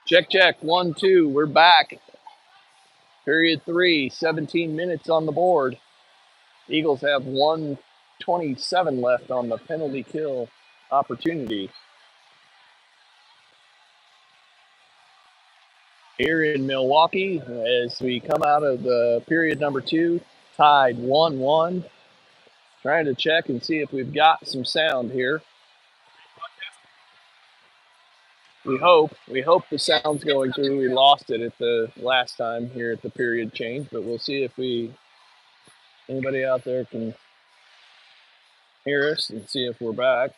A: Check, check. 1, 2. We're back. Period 3. 17 minutes on the board. Eagles have 1:27 left on the penalty kill opportunity. Here in Milwaukee, as we come out of the period number 2, tied 1-1. Trying to check and see if we've got some sound here. We hope the sound's going through. We lost it at the last time here at the period change, but we'll see if anybody out there can hear us and see if we're back.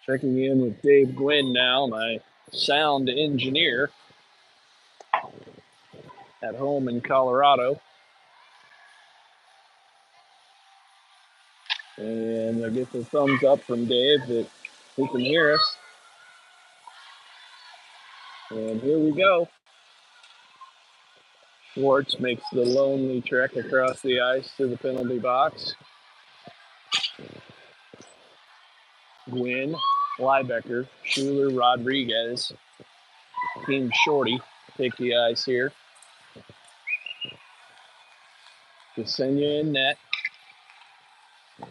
A: Checking in with Dave Gwynn now, my sound engineer at home in Colorado. And I get the thumbs up from Dave that he can hear us. And here we go. Schwartz makes the lonely trek across the ice to the penalty box. Gwynn, Liebecker, Schuler, Rodriguez, Team Shorty take the ice here. Ksenia in net.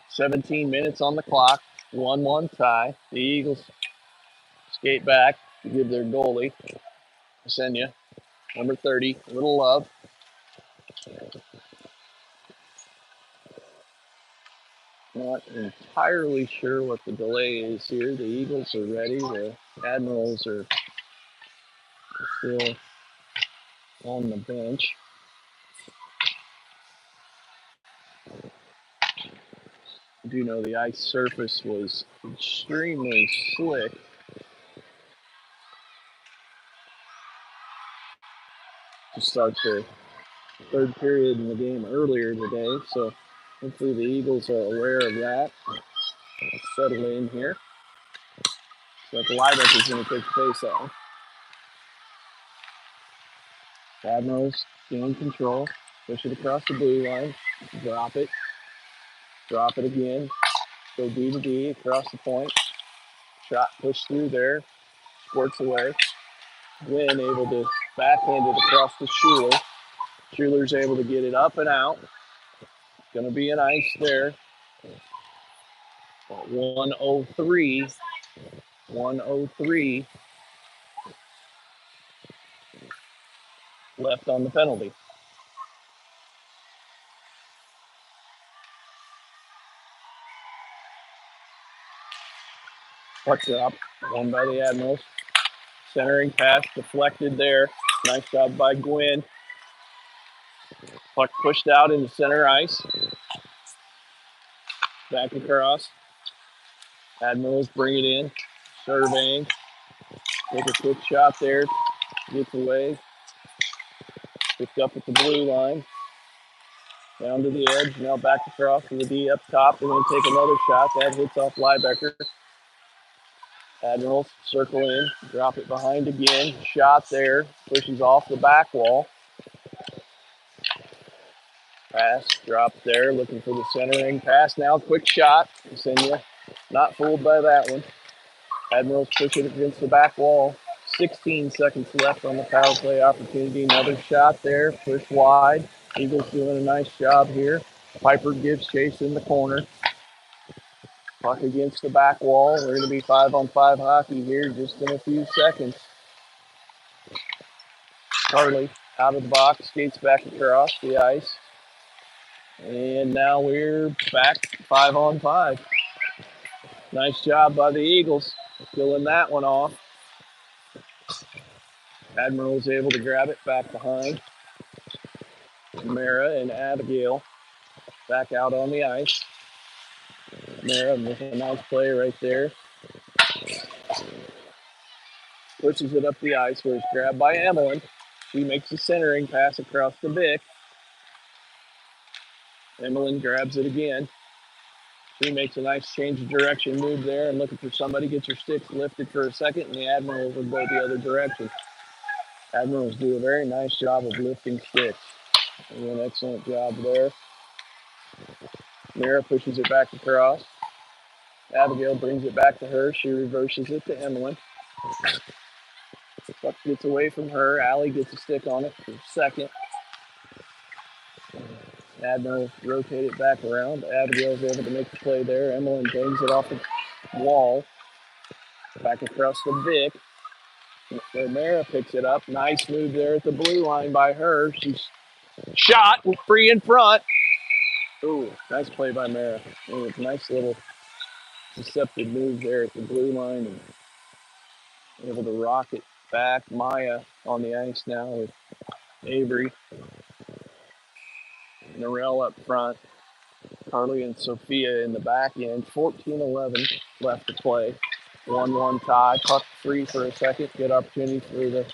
A: 17 minutes on the clock. 1-1 tie. The Eagles skate back to give their goalie, Ksenia, number 30, a little love. Not entirely sure what the delay is here. The Eagles are ready. The Admirals are still on the bench. I do know the ice surface was extremely slick. To start the third period in the game earlier today, so hopefully the Eagles are aware of that. Let's settle in here. So the Liebeck is going to take the face off. Admirals gain control, push it across the blue line, drop it again, go D to D across the point, shot pushed through there, squirts away. Gwynn able to backhand it across to Schuler. Schuler's able to get it up and out. Going to be an ice there. 103 left on the penalty. Puck's up, won by the Admirals. Centering pass deflected there. Nice job by Gwynn. Puck pushed out into center ice. Back across. Admirals bring it in. Surveying. Take a quick shot there. Gets away. Picked up at the blue line. Down to the edge. Now back across to the D up top. They're going to take another shot. That hits off Liebecker. Admirals circle in. Drop it behind again. Shot there. Pushes off the back wall. Pass, drop there, looking for the centering pass now. Quick shot. Ksenia not fooled by that one. Admirals push it against the back wall. 16 seconds left on the power play opportunity. Another shot there, push wide. Eagles doing a nice job here. Piper gives chase in the corner. Puck against the back wall. We're going to be 5-on-5 hockey here just in a few seconds. Harley out of the box, skates back across the ice. And now we're back 5-on-5. Nice job by the Eagles, filling that one off. Admiral's able to grab it back behind. Mara and Abigail back out on the ice. Mara with a nice play right there. Pushes it up the ice where it's grabbed by Emmeline. She makes the centering pass across the Vic. Emmeline grabs it again. She makes a nice change of direction move there and looking for somebody, gets her sticks lifted for a second, and the Admirals will go the other direction. Admirals do a very nice job of lifting sticks. They do an excellent job there. Mira pushes it back across. Abigail brings it back to her. She reverses it to Emily. Puck gets away from her. Allie gets a stick on it for second. Admiral rotate it back around. Abigail's able to make the play there. Emily bangs it off the wall. Back across the Vic. Mara picks it up. Nice move there at the blue line by her. She's shot free in front. Ooh, nice play by Mara. Nice little deceptive move there at the blue line and able to rock it back. Maya on the ice now with Avery. Norell up front. Carly and Sophia in the back end. 14-11 left to play. 1-1 tie. Puck free for a second. Good opportunity for the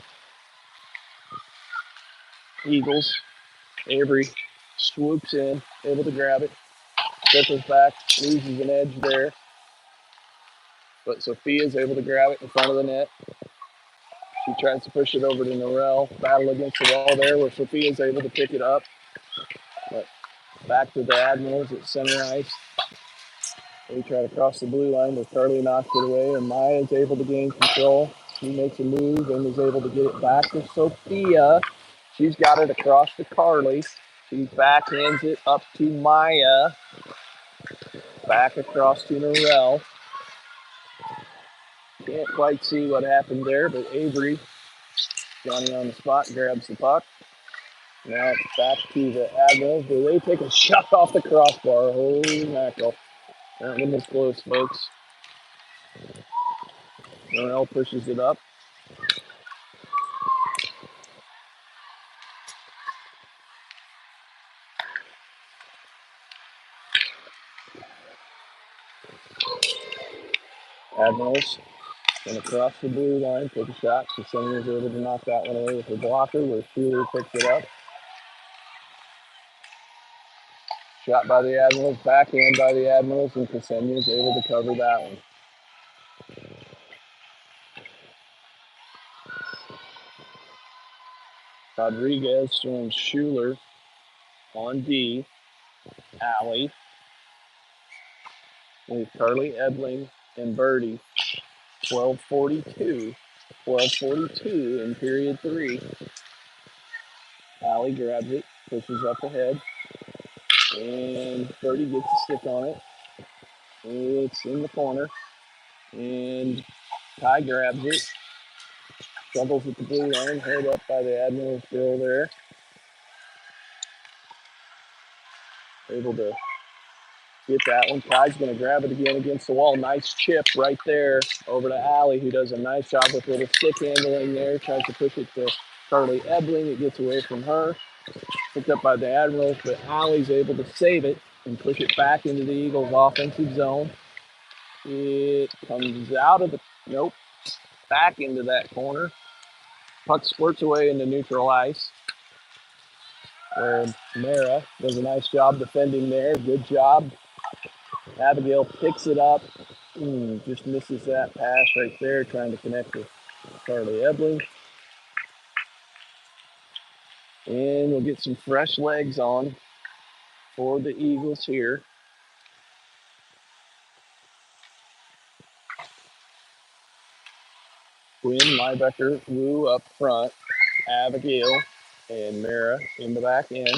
A: Eagles. Avery swoops in, able to grab it. Circles back, loses an edge there. But Sophia's able to grab it in front of the net. She tries to push it over to Norell. Battle against the wall there where Sophia's able to pick it up. But back to the Admirals at center ice. They try to cross the blue line, but Carly knocks it away, and Maya's able to gain control. She makes a move and is able to get it back to Sophia. She's got it across to Carly. She backhands it up to Maya. Back across to Norell. Can't quite see what happened there, but Avery, Johnny on the spot, grabs the puck. Now it's back to the Admirals. Do they take a shot off the crossbar? Holy mackerel. That one was close, folks. Norell pushes it up. Admirals going to cross the blue line, take a shot. Ksenia's able to knock that one away with her blocker, where Schuler picks it up. Shot by the Admirals, backhand by the Admirals, and Ksenia's able to cover that one. Rodriguez throwing Schuler on D. Alley with Carly Edling and Birdie. 12:42. 12:42 in period 3. Alley grabs it, pushes up ahead, and Birdie gets a stick on it. It's in the corner, and Ty grabs it, struggles with the blue line, held up by the Admirals girl there. Able to get that one. Ty's going to grab it again against the wall. Nice chip right there over to Allie, who does a nice job with little stick handling there. Tries to push it to Carly Ebling. It gets away from her. Picked up by the Admirals, but Allie's able to save it and push it back into the Eagles' offensive zone. It comes out of the, nope, back into that corner. Puck squirts away into neutral ice, where Mara does a nice job defending there. Good job. Abigail picks it up. Just misses that pass right there, trying to connect with Carly Ebling. And we'll get some fresh legs on for the Eagles here. Quinn, Liebecker, Wu up front, Abigail, and Mara in the back end.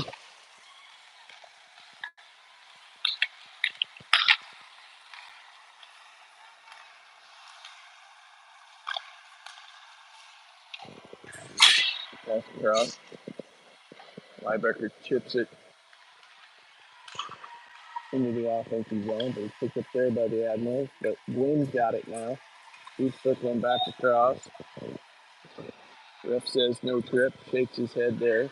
A: Pass across. Liebecker chips it into the offensive zone, but it's picked up there by the Admirals. But Wynn's got it now. He's circling back across. Ref says no trip, shakes his head there.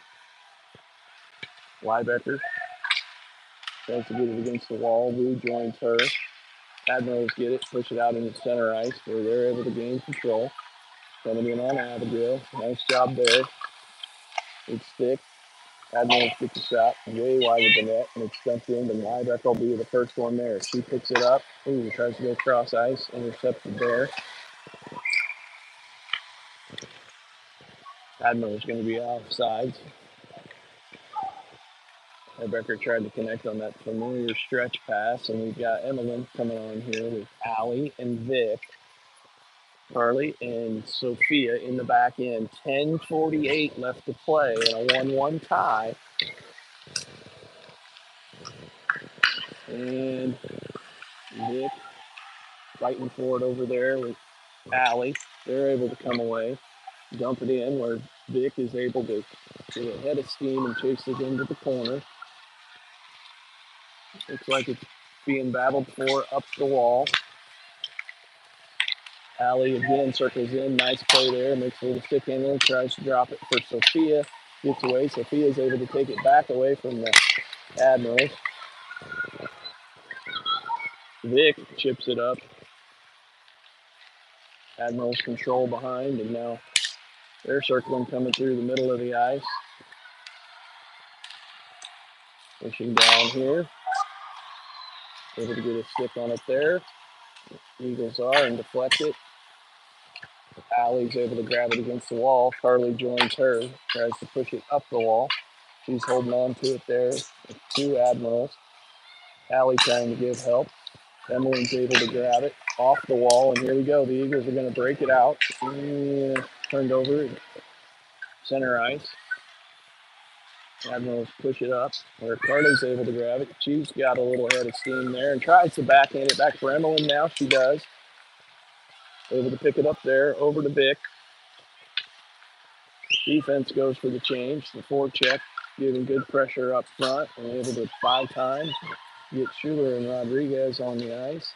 A: Liebecker tries to get it against the wall. Wu joins her. Admirals get it, push it out into center ice where they're able to gain control. Coming in on Abigail. Nice job there. It's thick. Admirals gets a shot way wide of the net, and it's dumped in, and Liebecker will be the first one there. She picks it up. Ooh, tries to go cross ice. Intercepted there. Admiral's going to be offsides. Becker tried to connect on that familiar stretch pass, and we've got Emmeline coming on here with Allie and Vic, Carly and Sophia in the back end. 10:48 left to play in a 1-1 tie. And Vic fighting for it over there with Allie. They're able to come away, dump it in where Vic is able to get a head of steam and chase it into the corner. Looks like it's being battled for up the wall. Allie again circles in. Nice play there. Makes a little stick in there. Tries to drop it for Sophia. Gets away. Sophia's able to take it back away from the Admirals. Vic chips it up. Admirals control behind, and now they're circling coming through the middle of the ice. Pushing down here. Able to get a stick on it there. Eagles are and deflect it. Allie's able to grab it against the wall. Carly joins her. Tries to push it up the wall. She's holding on to it there with two Admirals. Allie trying to give help. Emmeline's able to grab it off the wall, and here we go. The Eagles are going to break it out. Turned over center ice. Admirals push it up, where Carly's able to grab it. She's got a little head of steam there and tries to backhand it back for Emmeline now. She does. Able to pick it up there, over to Vic. Defense goes for the change. The forecheck, giving good pressure up front and able to buy time. Get Schuler and Rodriguez on the ice.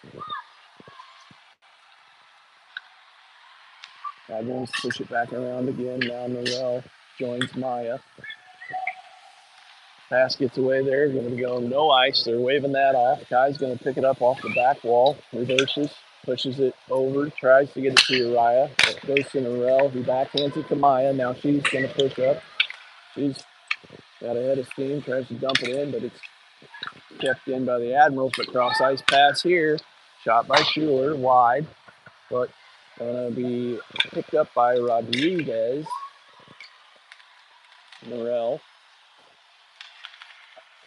A: Admirals push it back around again. Now Norell joins Maya. Pass gets away there. Going to go no ice. They're waving that off. Kai's going to pick it up off the back wall. Reverses. Pushes it over. Tries to get it to Uriah. It goes to Norell. He backhands it to Maya. Now she's going to push up. She's got a head of steam. Tries to dump it in, but it's kept in by the Admirals. But cross ice pass here. Shot by Schuler. Wide. But going to be picked up by Rodriguez. Norell.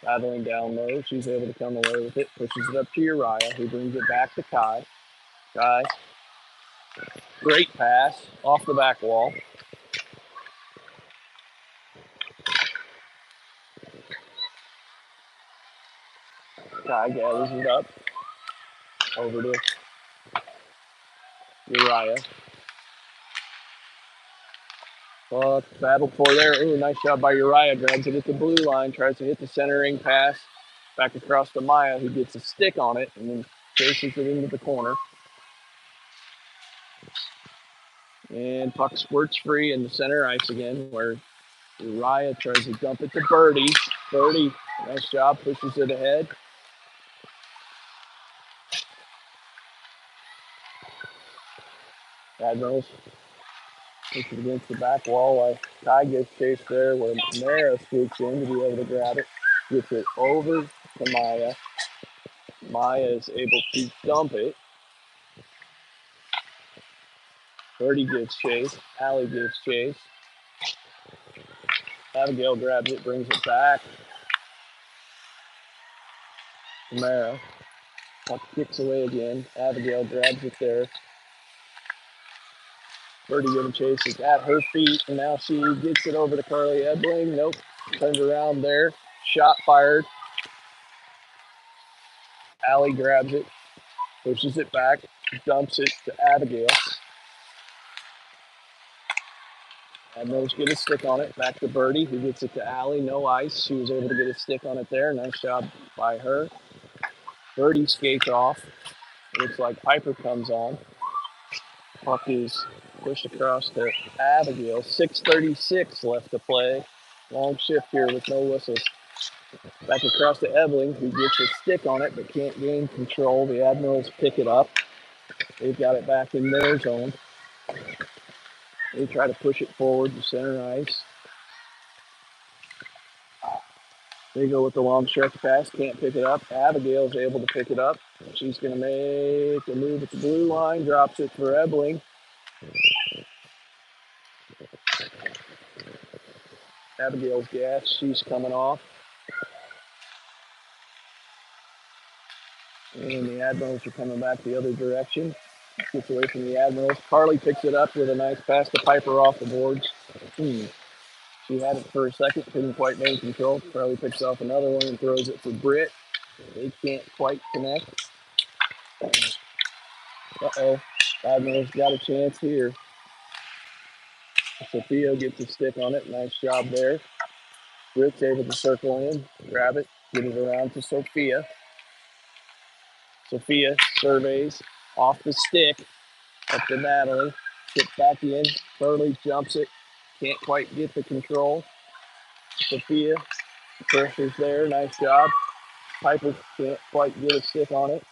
A: Battling down low. She's able to come away with it. Pushes it up to Uriah, who brings it back to Kai. Kai. Great pass off the back wall. Kai gathers it up. Over to Uriah. Battle for there. Ooh, nice job by Uriah. Grabs it at the blue line. Tries to hit the centering pass. Back across to Maya, who gets a stick on it and then chases it into the corner. And puck squirts free in the center ice again, where Uriah tries to dump it to Birdie. Birdie, nice job, pushes it ahead. Admirals push it against the back wall while Ty gets chased there, where Mara scoops in to be able to grab it. Gets it over to Maya. Maya is able to dump it. Birdie gives chase. Allie gives chase. Abigail grabs it, brings it back. Mara. Puck kicks away again. Abigail grabs it there. Birdie giving chase. It's at her feet, and now she gets it over to Carly Edling. Nope. Turned around there. Shot fired. Allie grabs it, pushes it back, dumps it to Abigail. Admirals get a stick on it. Back to Birdie, who gets it to Allie. No ice. She was able to get a stick on it there. Nice job by her. Birdie skates off. Looks like Piper comes on. Puck is pushed across to Abigail. 6:36 left to play. Long shift here with no whistles. Back across to Evelyn, who gets a stick on it but can't gain control. The Admirals pick it up. They've got it back in their zone. They try to push it forward to center ice. They go with the long stretch pass, can't pick it up. Abigail's able to pick it up. She's going to make a move at the blue line, drops it for Ebling. Abigail's gas, she's coming off. And the Admirals are coming back the other direction. Gets away from the Admirals. Carly picks it up with a nice pass to Piper off the boards. She had it for a second, couldn't quite maintain control. Carly picks off another one and throws it for Britt. They can't quite connect. Uh-oh. Admirals got a chance here. Sophia gets a stick on it. Nice job there. Britt's able to circle in, grab it, get it around to Sophia. Sophia surveys off the stick up to Natalie. Gets back in. Carly jumps it. Can't quite get the control. Sophia, pressure's there. Nice job. Piper can't quite get a stick on it.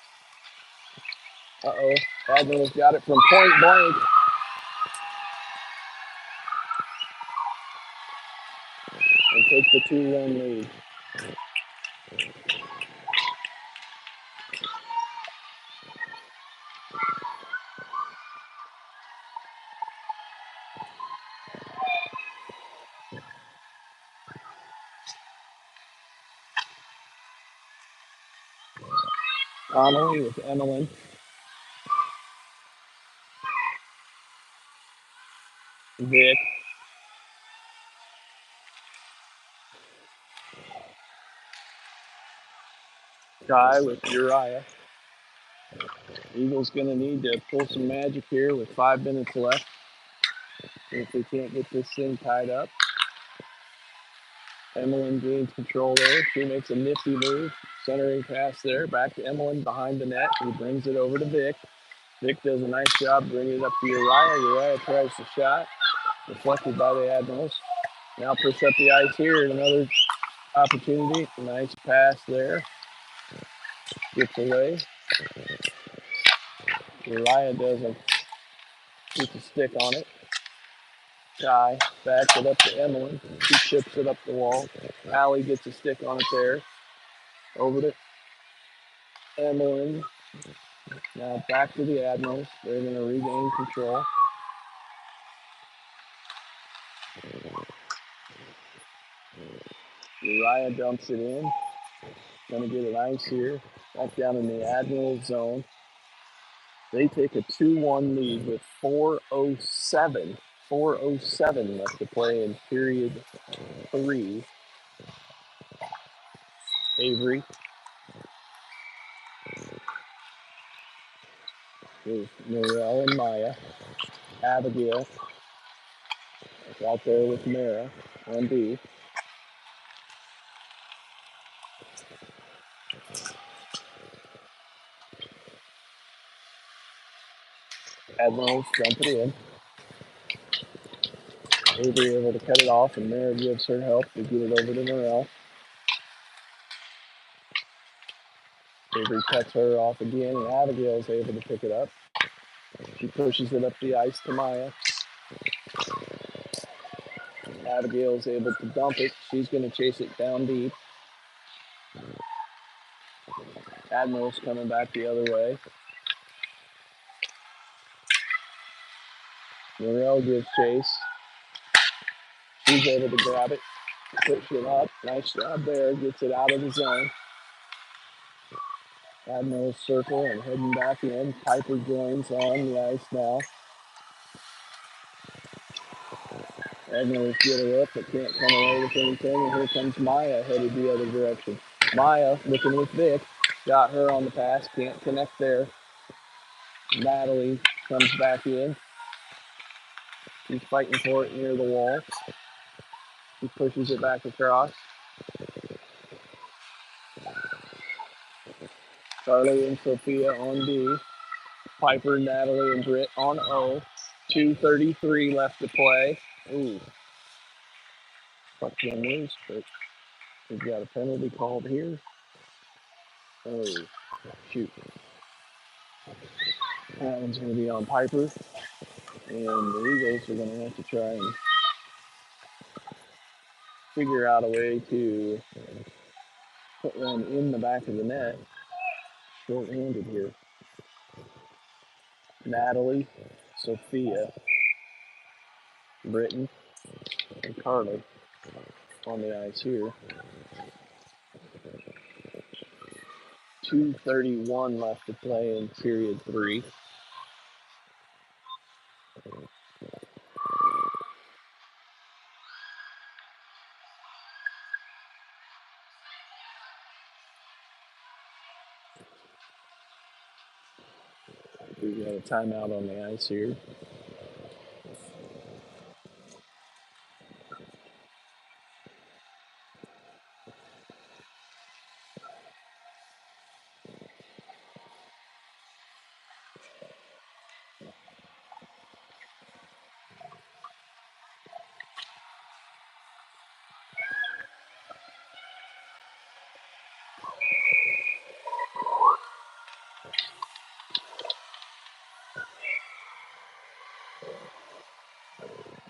A: Uh-oh. Admiral's got it from point blank. And takes the 2-1 lead. Connolly with Emmeline. Vic. Guy with Uriah. Eagles going to need to pull some magic here with 5 minutes left. If they can't get this thing tied up. Emmeline gains control there. She makes a nifty move. Centering pass there. Back to Emmeline behind the net. He brings it over to Vic. Vic does a nice job bringing it up to Uriah. Uriah tries the shot. Deflected by the Admirals. Now push up the ice here. Another opportunity. Nice pass there. Gets away. Uriah doesn't get the stick on it. Shy backs it up to Emmeline. She chips it up the wall. Allie gets a stick on it there. Over to Emmeline. Now back to the Admirals. They're going to regain control. Uriah dumps it in. Going to get an ice here. Back down in the Admiral zone. They take a 2-1 lead with 4:07 left to play in period 3. Avery with Norel and Maya. Abigail is out there with Mara on D. Admirals dump it in. Avery able to cut it off, and Mara gives her help to get it over to Norel. Avery cuts her off again, and Abigail is able to pick it up. She pushes it up the ice to Maya. Abigail is able to dump it. She's going to chase it down deep. Admiral's coming back the other way. Norel gives chase. She's able to grab it, push it up. Nice job there. Gets it out of the zone. Admiral's circle and heading back in. Piper joins on the ice now. Admirals get her up, but can't come away with anything. And here comes Maya headed the other direction. Maya looking with Vic. Got her on the pass. Can't connect there. Natalie comes back in. She's fighting for it near the wall. She pushes it back across. Carly and Sophia on D. Piper, Natalie, and Britt on O. 2:33 left to play. Ooh. Fuck them loose, but we've got a penalty called here. Oh, shoot. That one's going to be on Piper. And the Eagles are going to have to try and figure out a way to put one in the back of the net. Short-handed here. Natalie, Sophia, Britton, and Carly on the ice here. 2:31 left to play in period 3. We got a timeout on the ice here.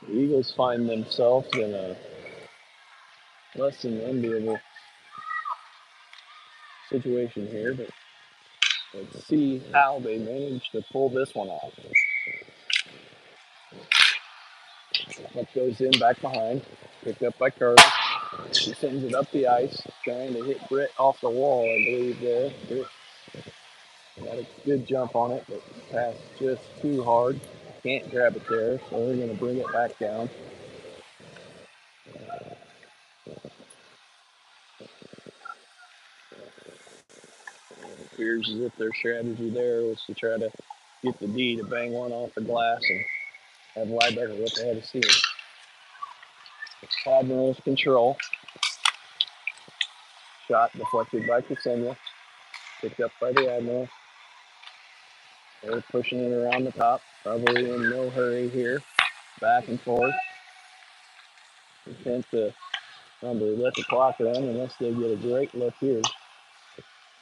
A: The Eagles find themselves in a less than enviable situation here, but let's see how they manage to pull this one off. Puck goes in back behind, picked up by Carter. She sends it up the ice, trying to hit Britt off the wall, I believe there. Britt got a good jump on it, but passed just too hard. Can't grab it there, so we're going to bring it back down. It appears as if their strategy there was to try to get the D to bang one off the glass and have Liebecker with the head of steam. Admiral's control. Shot deflected by Ksenia. Picked up by the Admiral. They're pushing it around the top. Probably in no hurry here. Back and forth. They tend to probably let the clock run unless they get a great look here.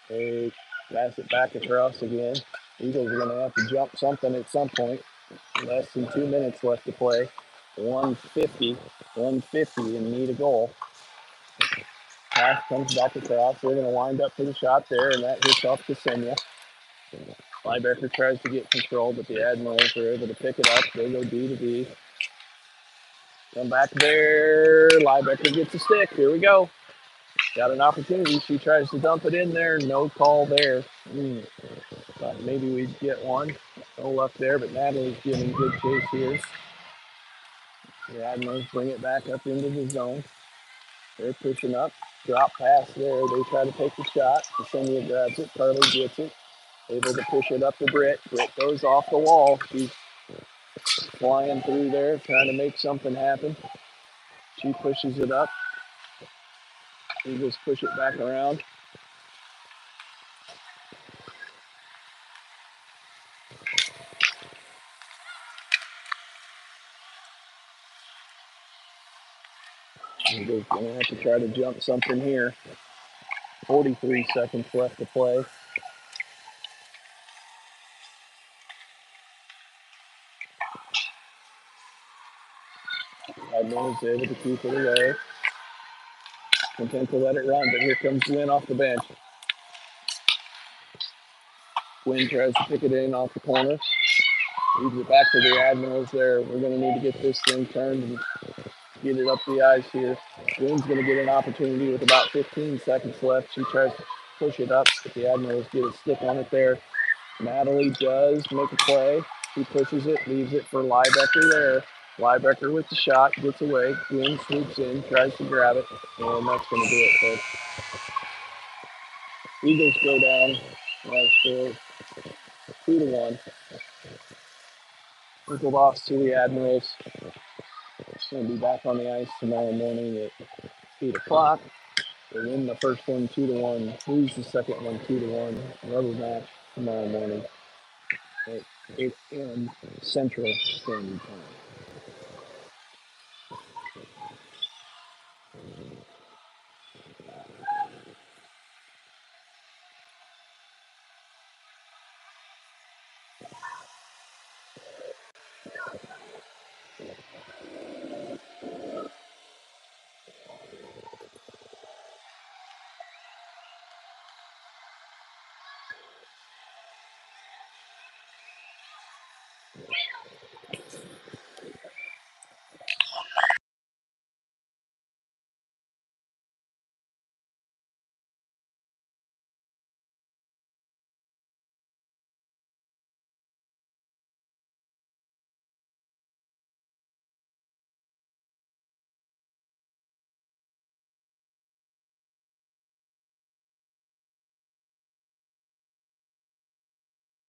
A: They pass it back across again. Eagles are going to have to jump something at some point. Less than 2 minutes left to play. 150 and need a goal. Pass comes back across. They're going to wind up for the shot there, and that hits off Ksenia. Liebecker tries to get control, but the Admirals are able to pick it up. They go D to D. Come back there. Liebecker gets a stick. Here we go. Got an opportunity. She tries to dump it in there. No call there. Thought maybe we'd get one. No luck there, but Natalie's giving good chase here. The Admirals bring it back up into the zone. They're pushing up. Drop pass there. They try to take the shot. Ksenia grabs it. Carly gets it. Able to push it up to Britt. Britt goes off the wall. She's flying through there, trying to make something happen. She pushes it up. Eagles push it back around. Eagles going to have to try to jump something here. 43 seconds left to play. Edmonds able to keep it away. Content to let it run, but here comes Wynn off the bench. Wynn tries to pick it in off the corner. Leaves it back to the Admirals there. We're going to need to get this thing turned and get it up the ice here. Wynn's going to get an opportunity with about 15 seconds left. She tries to push it up, but the Admirals get a stick on it there. Natalie does make a play. She pushes it, leaves it for Liebecker there. Liebecker with the shot, gets away. Wynn swoops in, tries to grab it, and that's going to do it, folks. Eagles go down by score 2-1. Eagle loss to the Admirals. Going to be back on the ice tomorrow morning at 8 o'clock. They win the first one 2-1, lose the second one 2-1. Rubber match tomorrow morning at 8 a.m. Central Standard Time.